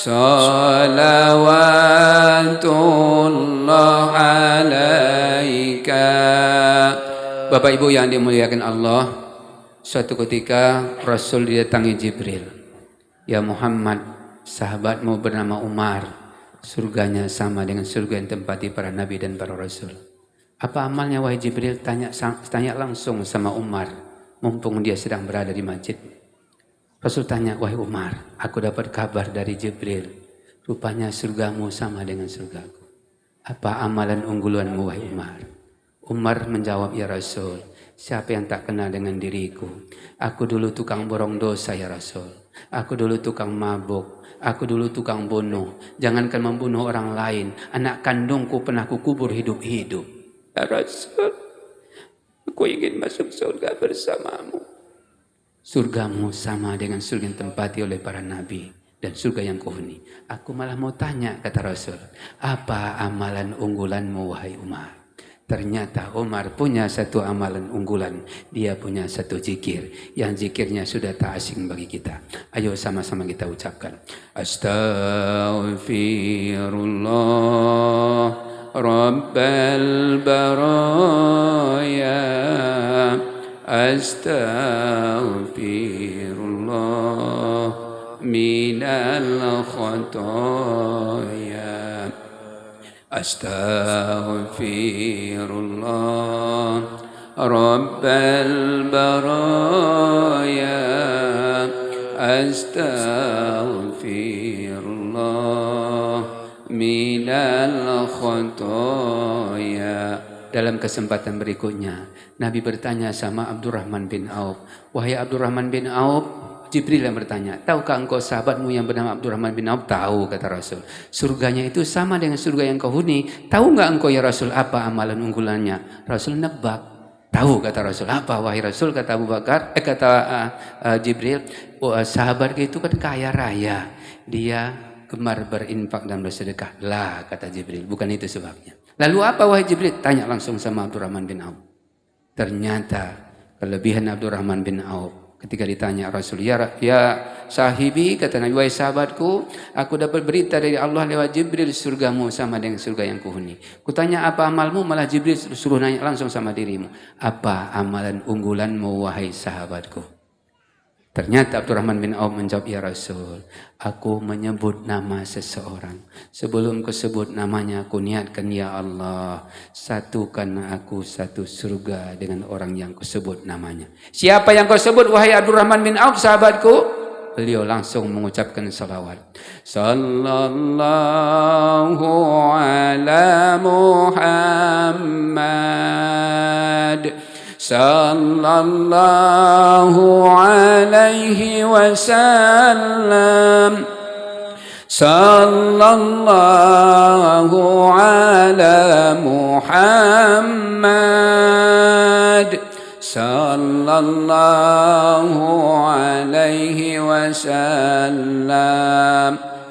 Salawatullah alaika. Bapak Ibu yang dimuliakan Allah, suatu ketika Rasul didatangi Jibril. Ya Muhammad, sahabatmu bernama Umar, surganya sama dengan surga yang tempati para nabi dan para rasul. Apa amalnya wahai Jibril? Tanya langsung sama Umar, mumpung dia sedang berada di masjid. Rasul tanya, wahai Umar, aku dapat kabar dari Jibril, rupanya surgamu sama dengan surgaku. Apa amalan unggulanmu wahai Umar? Umar menjawab, ya Rasul, siapa yang tak kenal dengan diriku? Aku dulu tukang borong dosa ya Rasul. Aku dulu tukang mabuk. Aku dulu tukang bunuh. Jangankan membunuh orang lain, anak kandungku pernah kukubur hidup-hidup. Ya Rasul, aku ingin masuk surga bersamamu. Surgamu sama dengan surga yang tempati oleh para nabi dan surga yang kuhuni. Aku malah mau tanya, kata Rasul, apa amalan unggulanmu wahai Umar? Ternyata Umar punya satu amalan unggulan. Dia punya satu zikir. Yang zikirnya sudah tak asing bagi kita. Ayo sama-sama kita ucapkan. Astaghfirullah Rabbal baraya. Astaghfirullah minal khataya. Astaghfirullah Rabbal baraya. Astaghfirullah minal khataya. Dalam kesempatan berikutnya, Nabi bertanya sama Abdurrahman bin Auf, wahai Abdurrahman bin Auf, Jibril yang bertanya, tahukah engkau sahabatmu yang bernama Abdurrahman bin Auf? Tahu, kata Rasul. Surganya itu sama dengan surga yang kau huni. Tahu enggak engkau ya Rasul apa amalan unggulannya? Rasul nebak. Tahu, kata Rasul. Apa wahai Rasul? Kata Abu Bakar, Jibril, sahabat itu kan kaya raya. Dia gemar berinfak dan bersedekah. Lah, kata Jibril, bukan itu sebabnya. Lalu apa wahai Jibril? Tanya langsung sama Abdurrahman bin Auf. Ternyata kelebihan Abdurrahman bin Auf. Ketika ditanya Rasul, ya sahibi, kata Nabi, wahai sahabatku, aku dapat berita dari Allah lewat Jibril, surgamu sama dengan surga yang kuhuni. Kutanya apa amalmu, malah Jibril suruh nanya langsung sama dirimu. Apa amalan unggulanmu wahai sahabatku? Ternyata Abdurrahman bin Auf menjawab, ya Rasul, aku menyebut nama seseorang. Sebelum kusebut namanya, aku niatkan, ya Allah, satukan aku satu surga dengan orang yang kusebut namanya. Siapa yang kau sebut wahai Abdurrahman bin Auf sahabatku? beliau langsung mengucapkan salawat. Sallallahu ala Muhammad, sallallahu alaihi wasallam, sallallahu ala Muhammad, sallallahu alaihi wasallam.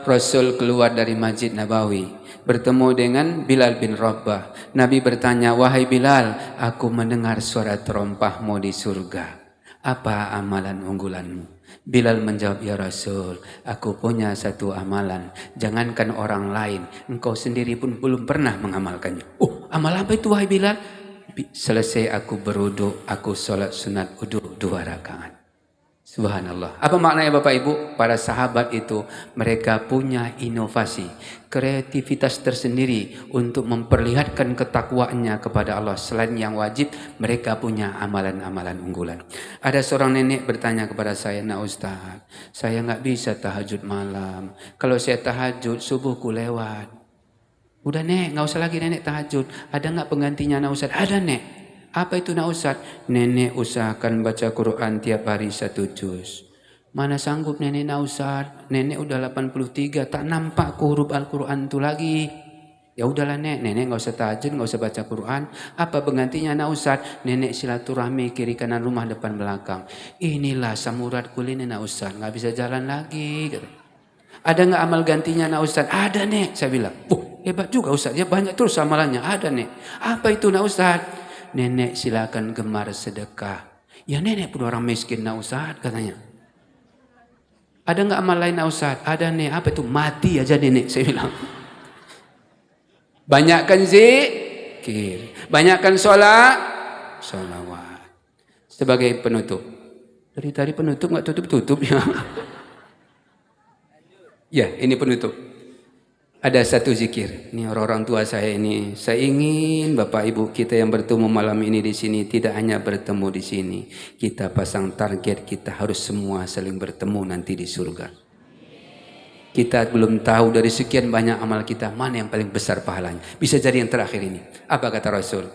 Rasul keluar dari Masjid Nabawi, bertemu dengan Bilal bin Rabah. Nabi bertanya, wahai Bilal, aku mendengar suara terompahmu di surga. Apa amalan unggulanmu? Bilal menjawab, ya Rasul, aku punya satu amalan. Jangankan orang lain, engkau sendiri pun belum pernah mengamalkannya. Oh, amal apa itu wahai Bilal? Selesai aku berwudu, aku sholat sunat wudu 2 rakaat. Subhanallah. Apa maknanya Bapak Ibu? Para sahabat itu mereka punya inovasi, kreativitas tersendiri untuk memperlihatkan ketakwaannya kepada Allah. Selain yang wajib, mereka punya amalan-amalan unggulan. Ada seorang nenek bertanya kepada saya, "Nak Ustaz, saya nggak bisa tahajud malam. Kalau saya tahajud, subuhku lewat." Udah Nek, nggak usah lagi nenek tahajud. Ada nggak penggantinya Nak Ustaz? Ada Nek. Apa itu Nak Ustaz? Nenek usahakan baca Quran tiap hari 1 juz. Mana sanggup nenek Nak Ustaz? Nenek udah 83, tak nampak huruf Al-Quran itu lagi. Ya udahlah nenek nggak usah tahajud, nggak usah baca Quran. Apa penggantinya Nak Ustaz? Nenek silaturahmi kiri kanan rumah depan belakang. Inilah samurat kuliner Nak Ustaz, nggak bisa jalan lagi. Ada nggak amal gantinya Nak Ustaz? Ada Nek, saya bilang. Hebat juga Ustaz, ya banyak terus amalannya. Ada Nek. Apa itu Nak Ustaz? Nenek silakan gemar sedekah. Ya nenek pun orang miskin Nak Ustaz katanya. Ada nggak amal lain Nak Ustaz? Ada Nek. Apa itu? Mati aja nenek, saya bilang. Banyakkan zikir, banyakkan sholawat. Sebagai penutup. Dari tadi penutup nggak tutup-tutup ya. Ya ini penutup. Ada satu zikir. Ini orang-orang tua saya ini. Saya ingin Bapak Ibu kita yang bertemu malam ini di sini tidak hanya bertemu di sini. Kita pasang target, kita harus semua saling bertemu nanti di surga. Kita belum tahu dari sekian banyak amal kita mana yang paling besar pahalanya. Bisa jadi yang terakhir ini. Apa kata Rasul?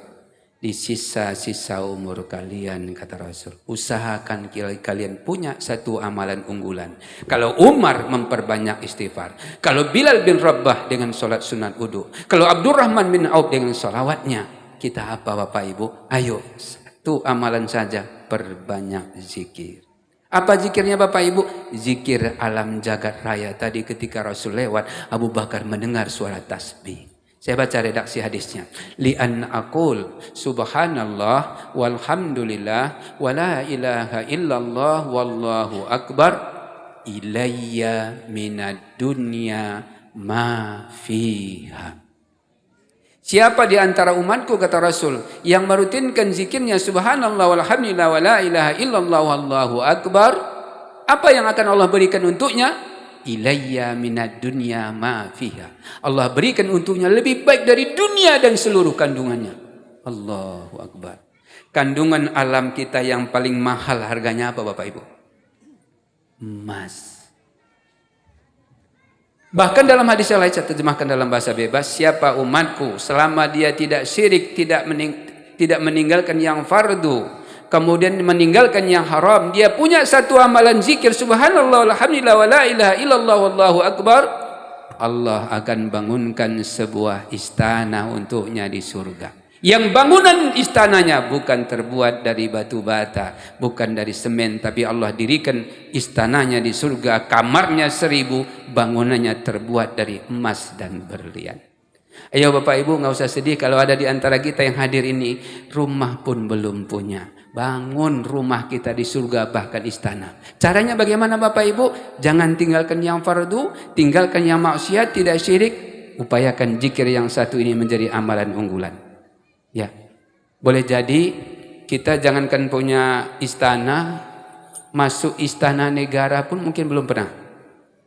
Di sisa-sisa umur kalian, kata Rasul, usahakan kalian punya satu amalan unggulan. Kalau Umar memperbanyak istighfar, kalau Bilal bin Rabah dengan sholat sunat wudu, kalau Abdurrahman bin Auf dengan sholawatnya, kita apa Bapak Ibu? Ayo, satu amalan saja, perbanyak zikir. Apa zikirnya Bapak Ibu? Zikir alam jagat raya. Tadi ketika Rasul lewat, Abu Bakar mendengar suara tasbih. Saya baca redaksi hadisnya. Li'an aqul subhanallah walhamdulillah wa la ilaha illallah wallahu akbar ilayya minad dunya ma fiha. Siapa di antara umatku, kata Rasul, yang merutinkan zikirnya subhanallah walhamdulillah wa la ilaha illallah wallahu akbar, apa yang akan Allah berikan untuknya? Ilayya minad dunya ma fiha. Allah berikan untuknya lebih baik dari dunia dan seluruh kandungannya. Allahu akbar. Kandungan alam kita yang paling mahal harganya apa Bapak Ibu? Emas. Bahkan dalam hadis yang lain saya terjemahkan dalam bahasa bebas, siapa umatku selama dia tidak syirik, tidak meninggalkan yang fardu, kemudian meninggalkan yang haram, dia punya satu amalan zikir subhanallah alhamdulillah wa la ilaha illallah wallahu akbar, Allah akan bangunkan sebuah istana untuknya di surga. Yang bangunan istananya bukan terbuat dari batu bata, bukan dari semen, tapi Allah dirikan istananya di surga, kamarnya 1000, bangunannya terbuat dari emas dan berlian. Ayo Bapak Ibu, nggak usah sedih kalau ada di antara kita yang hadir ini rumah pun belum punya. Bangun rumah kita di surga, bahkan istana. Caranya bagaimana Bapak Ibu? Jangan tinggalkan yang fardu, tinggalkan yang maksiat, tidak syirik. Upayakan zikir yang satu ini menjadi amalan unggulan. Ya, boleh jadi kita jangankan punya istana, masuk istana negara pun mungkin belum pernah.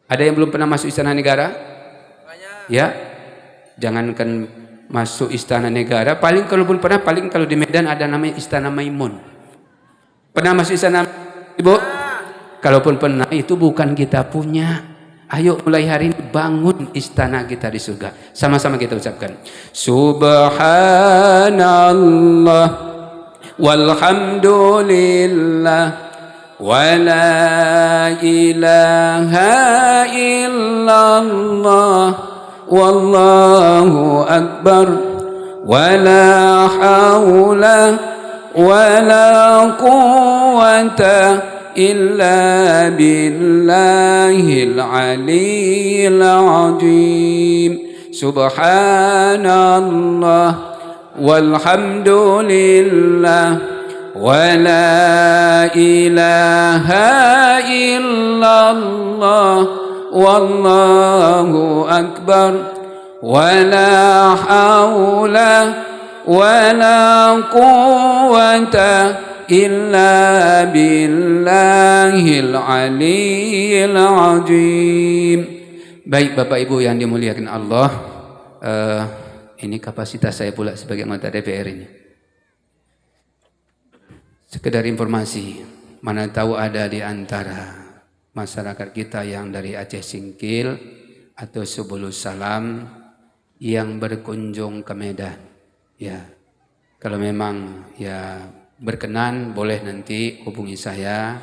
Ada yang belum pernah masuk istana negara? Ya, jangankan masuk istana negara, paling kalau belum pernah, paling kalau di Medan ada namanya Istana Maimun. Pernah masuk istana Ibu? Kalaupun pernah, itu bukan kita punya. Ayo mulai hari ini bangun istana kita di surga. Sama-sama kita ucapkan. Subhanallah walhamdulillah wa la ilaha illallah wallahu akbar wa la hawla wa la quwwata illa billahil aliyyil azim. Subhanallah walhamdulillah wa la ilaha illallah wallahu akbar wa la hawla wa la quwwata illa billahil aliyyil azim. Baik Bapak Ibu yang dimuliakan Allah, ini kapasitas saya pula sebagai anggota DPR ini. Sekedar informasi, mana tahu ada di antara masyarakat kita yang dari Aceh Singkil atau Subulus Salam yang berkunjung ke Medan. Ya, kalau memang ya berkenan boleh nanti hubungi saya.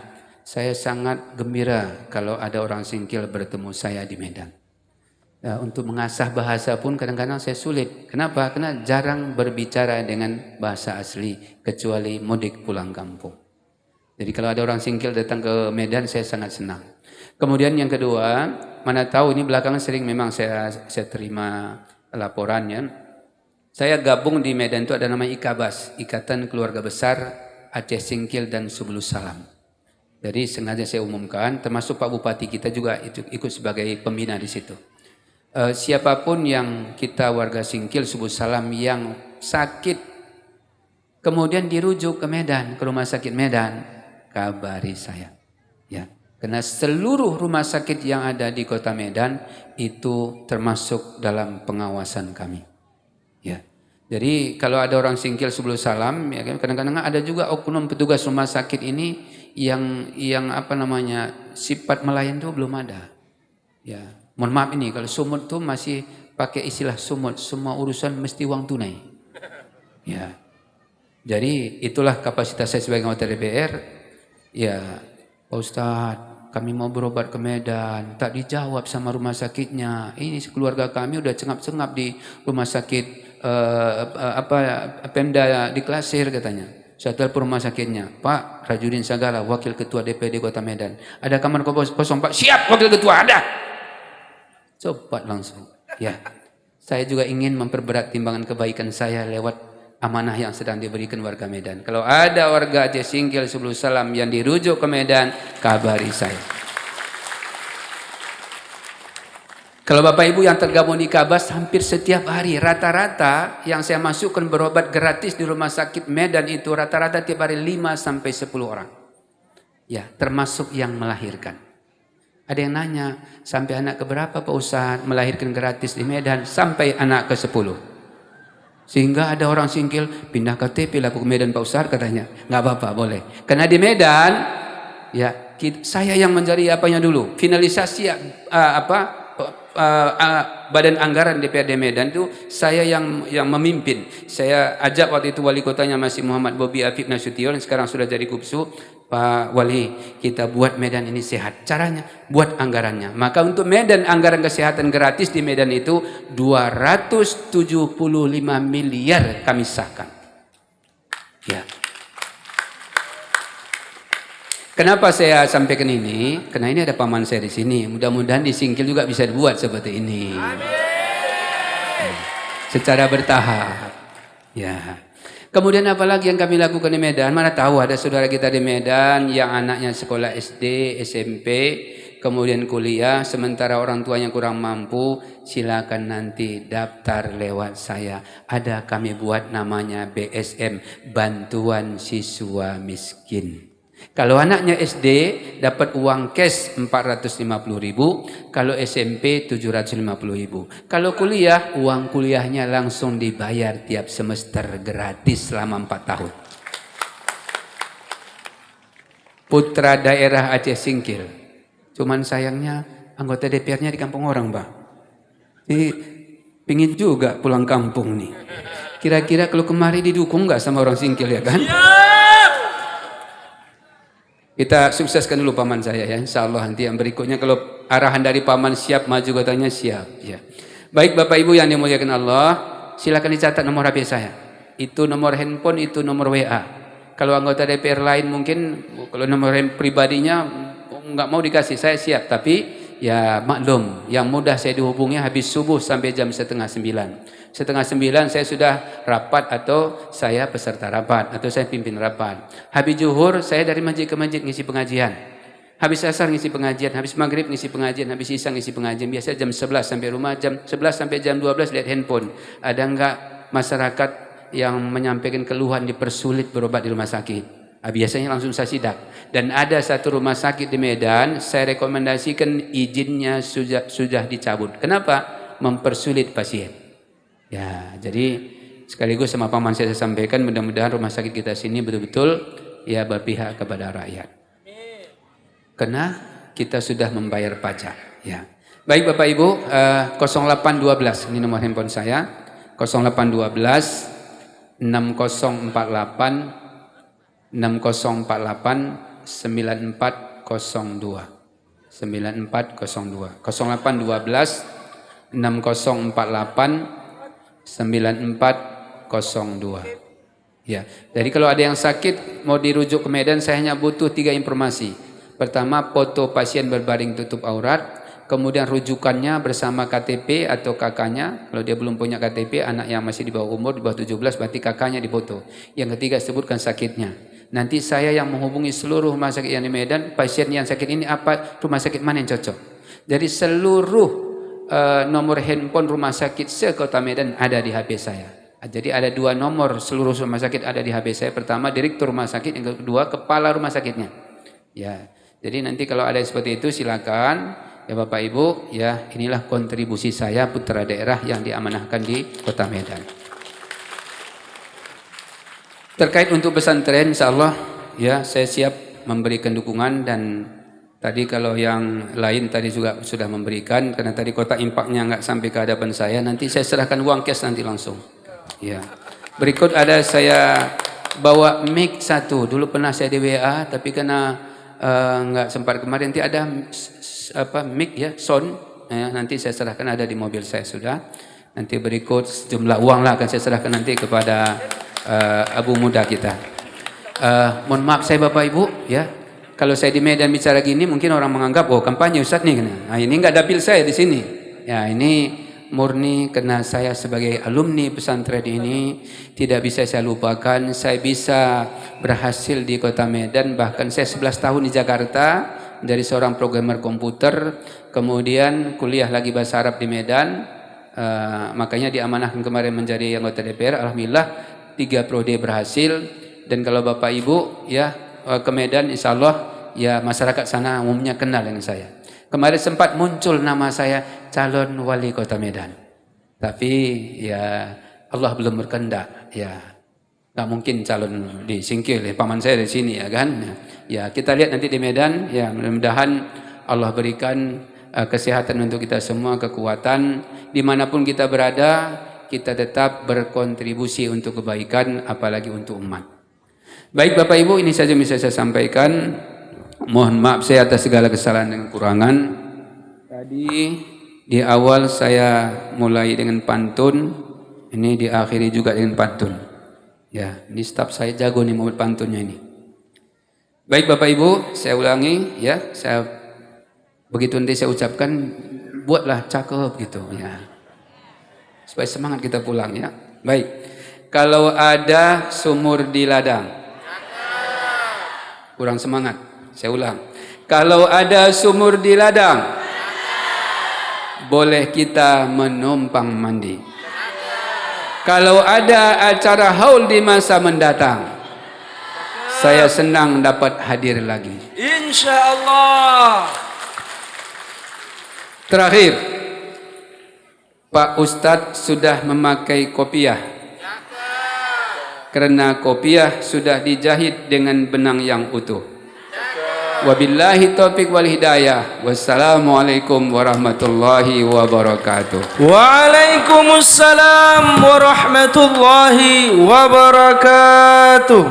Saya sangat gembira kalau ada orang Singkil bertemu saya di Medan. Ya, untuk mengasah bahasa pun kadang-kadang saya sulit. Kenapa? Karena jarang berbicara dengan bahasa asli kecuali mudik pulang kampung. Jadi kalau ada orang Singkil datang ke Medan, saya sangat senang. Kemudian yang kedua, mana tahu ini belakangan sering memang saya terima laporannya. Saya gabung di Medan itu ada nama IKABAS, Ikatan Keluarga Besar Aceh Singkil dan Subulus Salam. Jadi sengaja saya umumkan, termasuk Pak Bupati kita juga ikut sebagai pembina di situ. Siapapun yang kita warga Singkil Subulus Salam yang sakit, kemudian dirujuk ke Medan, ke rumah sakit Medan, kabari saya. Ya, karena seluruh rumah sakit yang ada di kota Medan itu termasuk dalam pengawasan kami. Ya. Jadi kalau ada orang Singkil Subulus Salam, ya kan, kadang-kadang ada juga oknum petugas rumah sakit ini yang sifat melayan itu belum ada. Ya, mohon maaf ini kalau sumut tuh masih pakai istilah sumut, semua urusan mesti uang tunai. Ya, jadi itulah kapasitas saya sebagai anggota DPR. Ya, Pak Ustadz, kami mau berobat ke Medan, tak dijawab sama rumah sakitnya. Ini keluarga kami udah cengap-cengap di rumah sakit Pemda di Klasir katanya. Saya telepon rumah sakitnya, Pak Rajudin Sagala, Wakil Ketua DPD Kota Medan. Ada kamar kosong Pak? Siap Wakil Ketua, ada. Cepat langsung. Ya, saya juga ingin memperberat timbangan kebaikan saya lewat amanah yang sedang diberikan warga Medan. Kalau ada warga Aceh Singkil Subulus Salam yang dirujuk ke Medan, kabari saya. Kalau Bapak Ibu yang tergabung di Kabas hampir setiap hari, rata-rata yang saya masukkan berobat gratis di rumah sakit Medan itu rata-rata tiap hari 5 sampai 10 orang. Ya, termasuk yang melahirkan. Ada yang nanya, sampai anak keberapa Pak Ustadz melahirkan gratis di Medan? Sampai anak ke-10. Sehingga ada orang Singkil, pindah KTP lah ke Medan Pak Ustadz katanya. Nggak apa-apa, boleh. Karena di Medan, ya saya yang mencari apanya dulu. Finalisasi badan anggaran DPRD Medan itu saya yang memimpin. Saya ajak waktu itu wali kotanya masih Muhammad Bobi Afif Nasution, sekarang sudah jadi Kupsu. Pak Wali, kita buat Medan ini sehat. Caranya buat anggarannya. Maka untuk Medan anggaran kesehatan gratis di Medan itu 275 miliar kami sahkan. Ya. Kenapa saya sampaikan ini? Karena ini ada paman saya di sini. Mudah-mudahan di Singkil juga bisa dibuat seperti ini. Secara bertahap. Ya. Kemudian apa lagi yang kami lakukan di Medan? Mana tahu ada saudara kita di Medan yang anaknya sekolah SD, SMP, kemudian kuliah, sementara orang tuanya kurang mampu, silakan nanti daftar lewat saya. Ada kami buat namanya BSM, Bantuan Siswa Miskin. Kalau anaknya SD dapat uang cash 450.000, kalau SMP 750.000. Kalau kuliah, uang kuliahnya langsung dibayar tiap semester gratis selama 4 tahun. putra daerah Aceh Singkil. Cuman sayangnya anggota DPR-nya di kampung orang, Pak. Jadi pingin juga pulang kampung nih. Kira-kira kalau kemari didukung nggak sama orang Singkil ya kan? Kita sukseskan dulu paman saya ya, insya Allah nanti yang berikutnya kalau arahan dari paman siap maju katanya siap. Ya. Baik Bapak Ibu yang dimuliakan Allah, silakan dicatat nomor HP saya. Itu nomor handphone, itu nomor WA. Kalau anggota DPR lain mungkin kalau nomor pribadinya nggak mau dikasih, saya siap. Tapi ya maklum, yang mudah saya dihubungi habis subuh sampai jam 8:30. 8:30 saya sudah rapat atau saya peserta rapat atau saya pimpin rapat. Habis zuhur saya dari masjid ke masjid ngisi pengajian. Habis asar ngisi pengajian, habis maghrib ngisi pengajian, habis isya ngisi pengajian. Biasa jam 11 sampai rumah, jam 11 sampai jam 12 lihat handphone. Ada enggak masyarakat yang menyampaikan keluhan dipersulit berobat di rumah sakit? Biasanya langsung saya sidak. Dan ada satu rumah sakit di Medan, saya rekomendasikan izinnya sudah dicabut. Kenapa? Mempersulit pasien. Ya, jadi sekaligus sama paman saya sampaikan mudah-mudahan rumah sakit kita sini betul-betul ya berpihak kepada rakyat. Karena kita sudah membayar pajak. Ya. Baik Bapak Ibu, 0812 ini nomor handphone saya. 0812 6048 9402 9402 0812 6048 9402. Ya, jadi kalau ada yang sakit mau dirujuk ke Medan, saya hanya butuh 3 informasi. Pertama, foto pasien berbaring tutup aurat, kemudian rujukannya bersama KTP atau kakaknya. Kalau dia belum punya KTP, anak yang masih di bawah umur, di bawah 17, berarti kakaknya difoto. Yang ketiga, sebutkan sakitnya. Nanti saya yang menghubungi seluruh rumah sakit yang di Medan, pasien yang sakit ini apa, rumah sakit mana yang cocok. Jadi seluruh nomor handphone rumah sakit se-Kota Medan ada di HP saya. Jadi ada 2 nomor seluruh rumah sakit ada di HP saya. Pertama direktur rumah sakit, yang kedua kepala rumah sakitnya. Ya, jadi nanti kalau ada seperti itu silakan ya Bapak Ibu. Ya, inilah kontribusi saya putra daerah yang diamanahkan di Kota Medan. Terkait untuk pesantren, insya Allah ya saya siap memberikan dukungan. Dan tadi kalau yang lain tadi juga sudah memberikan, karena tadi kotak impaknya nggak sampai ke hadapan saya, nanti saya serahkan uang cash nanti langsung. Ya. Berikut ada saya bawa mic 1, dulu pernah saya di WA, tapi karena nggak sempat kemarin. Nanti ada mic ya, sound, ya, nanti saya serahkan, ada di mobil saya sudah. Nanti berikut sejumlah uang lah akan saya serahkan nanti kepada abu muda kita. Mohon maaf saya Bapak Ibu ya. Kalau saya di Medan bicara gini mungkin orang menganggap oh kampanye Ustaz nih. Nah, ini enggak dapil saya di sini. Ya, ini murni karena saya sebagai alumni pesantren ini tidak bisa saya lupakan. Saya bisa berhasil di Kota Medan, bahkan saya 11 tahun di Jakarta dari seorang programmer komputer, kemudian kuliah lagi bahasa Arab di Medan. Makanya diamanahkan kemarin menjadi anggota DPR. Alhamdulillah 3 prode berhasil. Dan kalau Bapak Ibu ya ke Medan, insya Allah ya masyarakat sana umumnya kenal dengan saya. Kemarin sempat muncul nama saya calon wali kota Medan, tapi ya Allah belum berkehendak. Ya nggak mungkin calon di Singkil, ya, paman saya di sini ya kan. Ya kita lihat nanti di Medan. Ya mudah-mudahan Allah berikan kesehatan untuk kita semua, kekuatan dimanapun kita berada, kita tetap berkontribusi untuk kebaikan, apalagi untuk umat. Baik Bapak Ibu, ini saja bisa saya sampaikan. Mohon maaf saya atas segala kesalahan dan kekurangan. Tadi di awal saya mulai dengan pantun, ini diakhiri juga dengan pantun. Ya, ini staf saya jago nih mau pantunnya ini. Baik Bapak Ibu, saya ulangi ya. Saya begitu nanti saya ucapkan, buatlah cakep gitu ya. Supaya semangat kita pulang ya. Baik. Kalau ada sumur di ladang, kurang semangat, saya ulang. Kalau ada sumur di ladang, boleh kita menumpang mandi. Kalau ada acara haul di masa mendatang, saya senang dapat hadir lagi. Insya Allah. Terakhir, Pak Ustadz sudah memakai kopiah. Karena kopiah sudah dijahit dengan benang yang utuh. Wabillahi taufiq wal hidayah. Wassalamualaikum warahmatullahi wabarakatuh. Waalaikumsalam warahmatullahi wabarakatuh.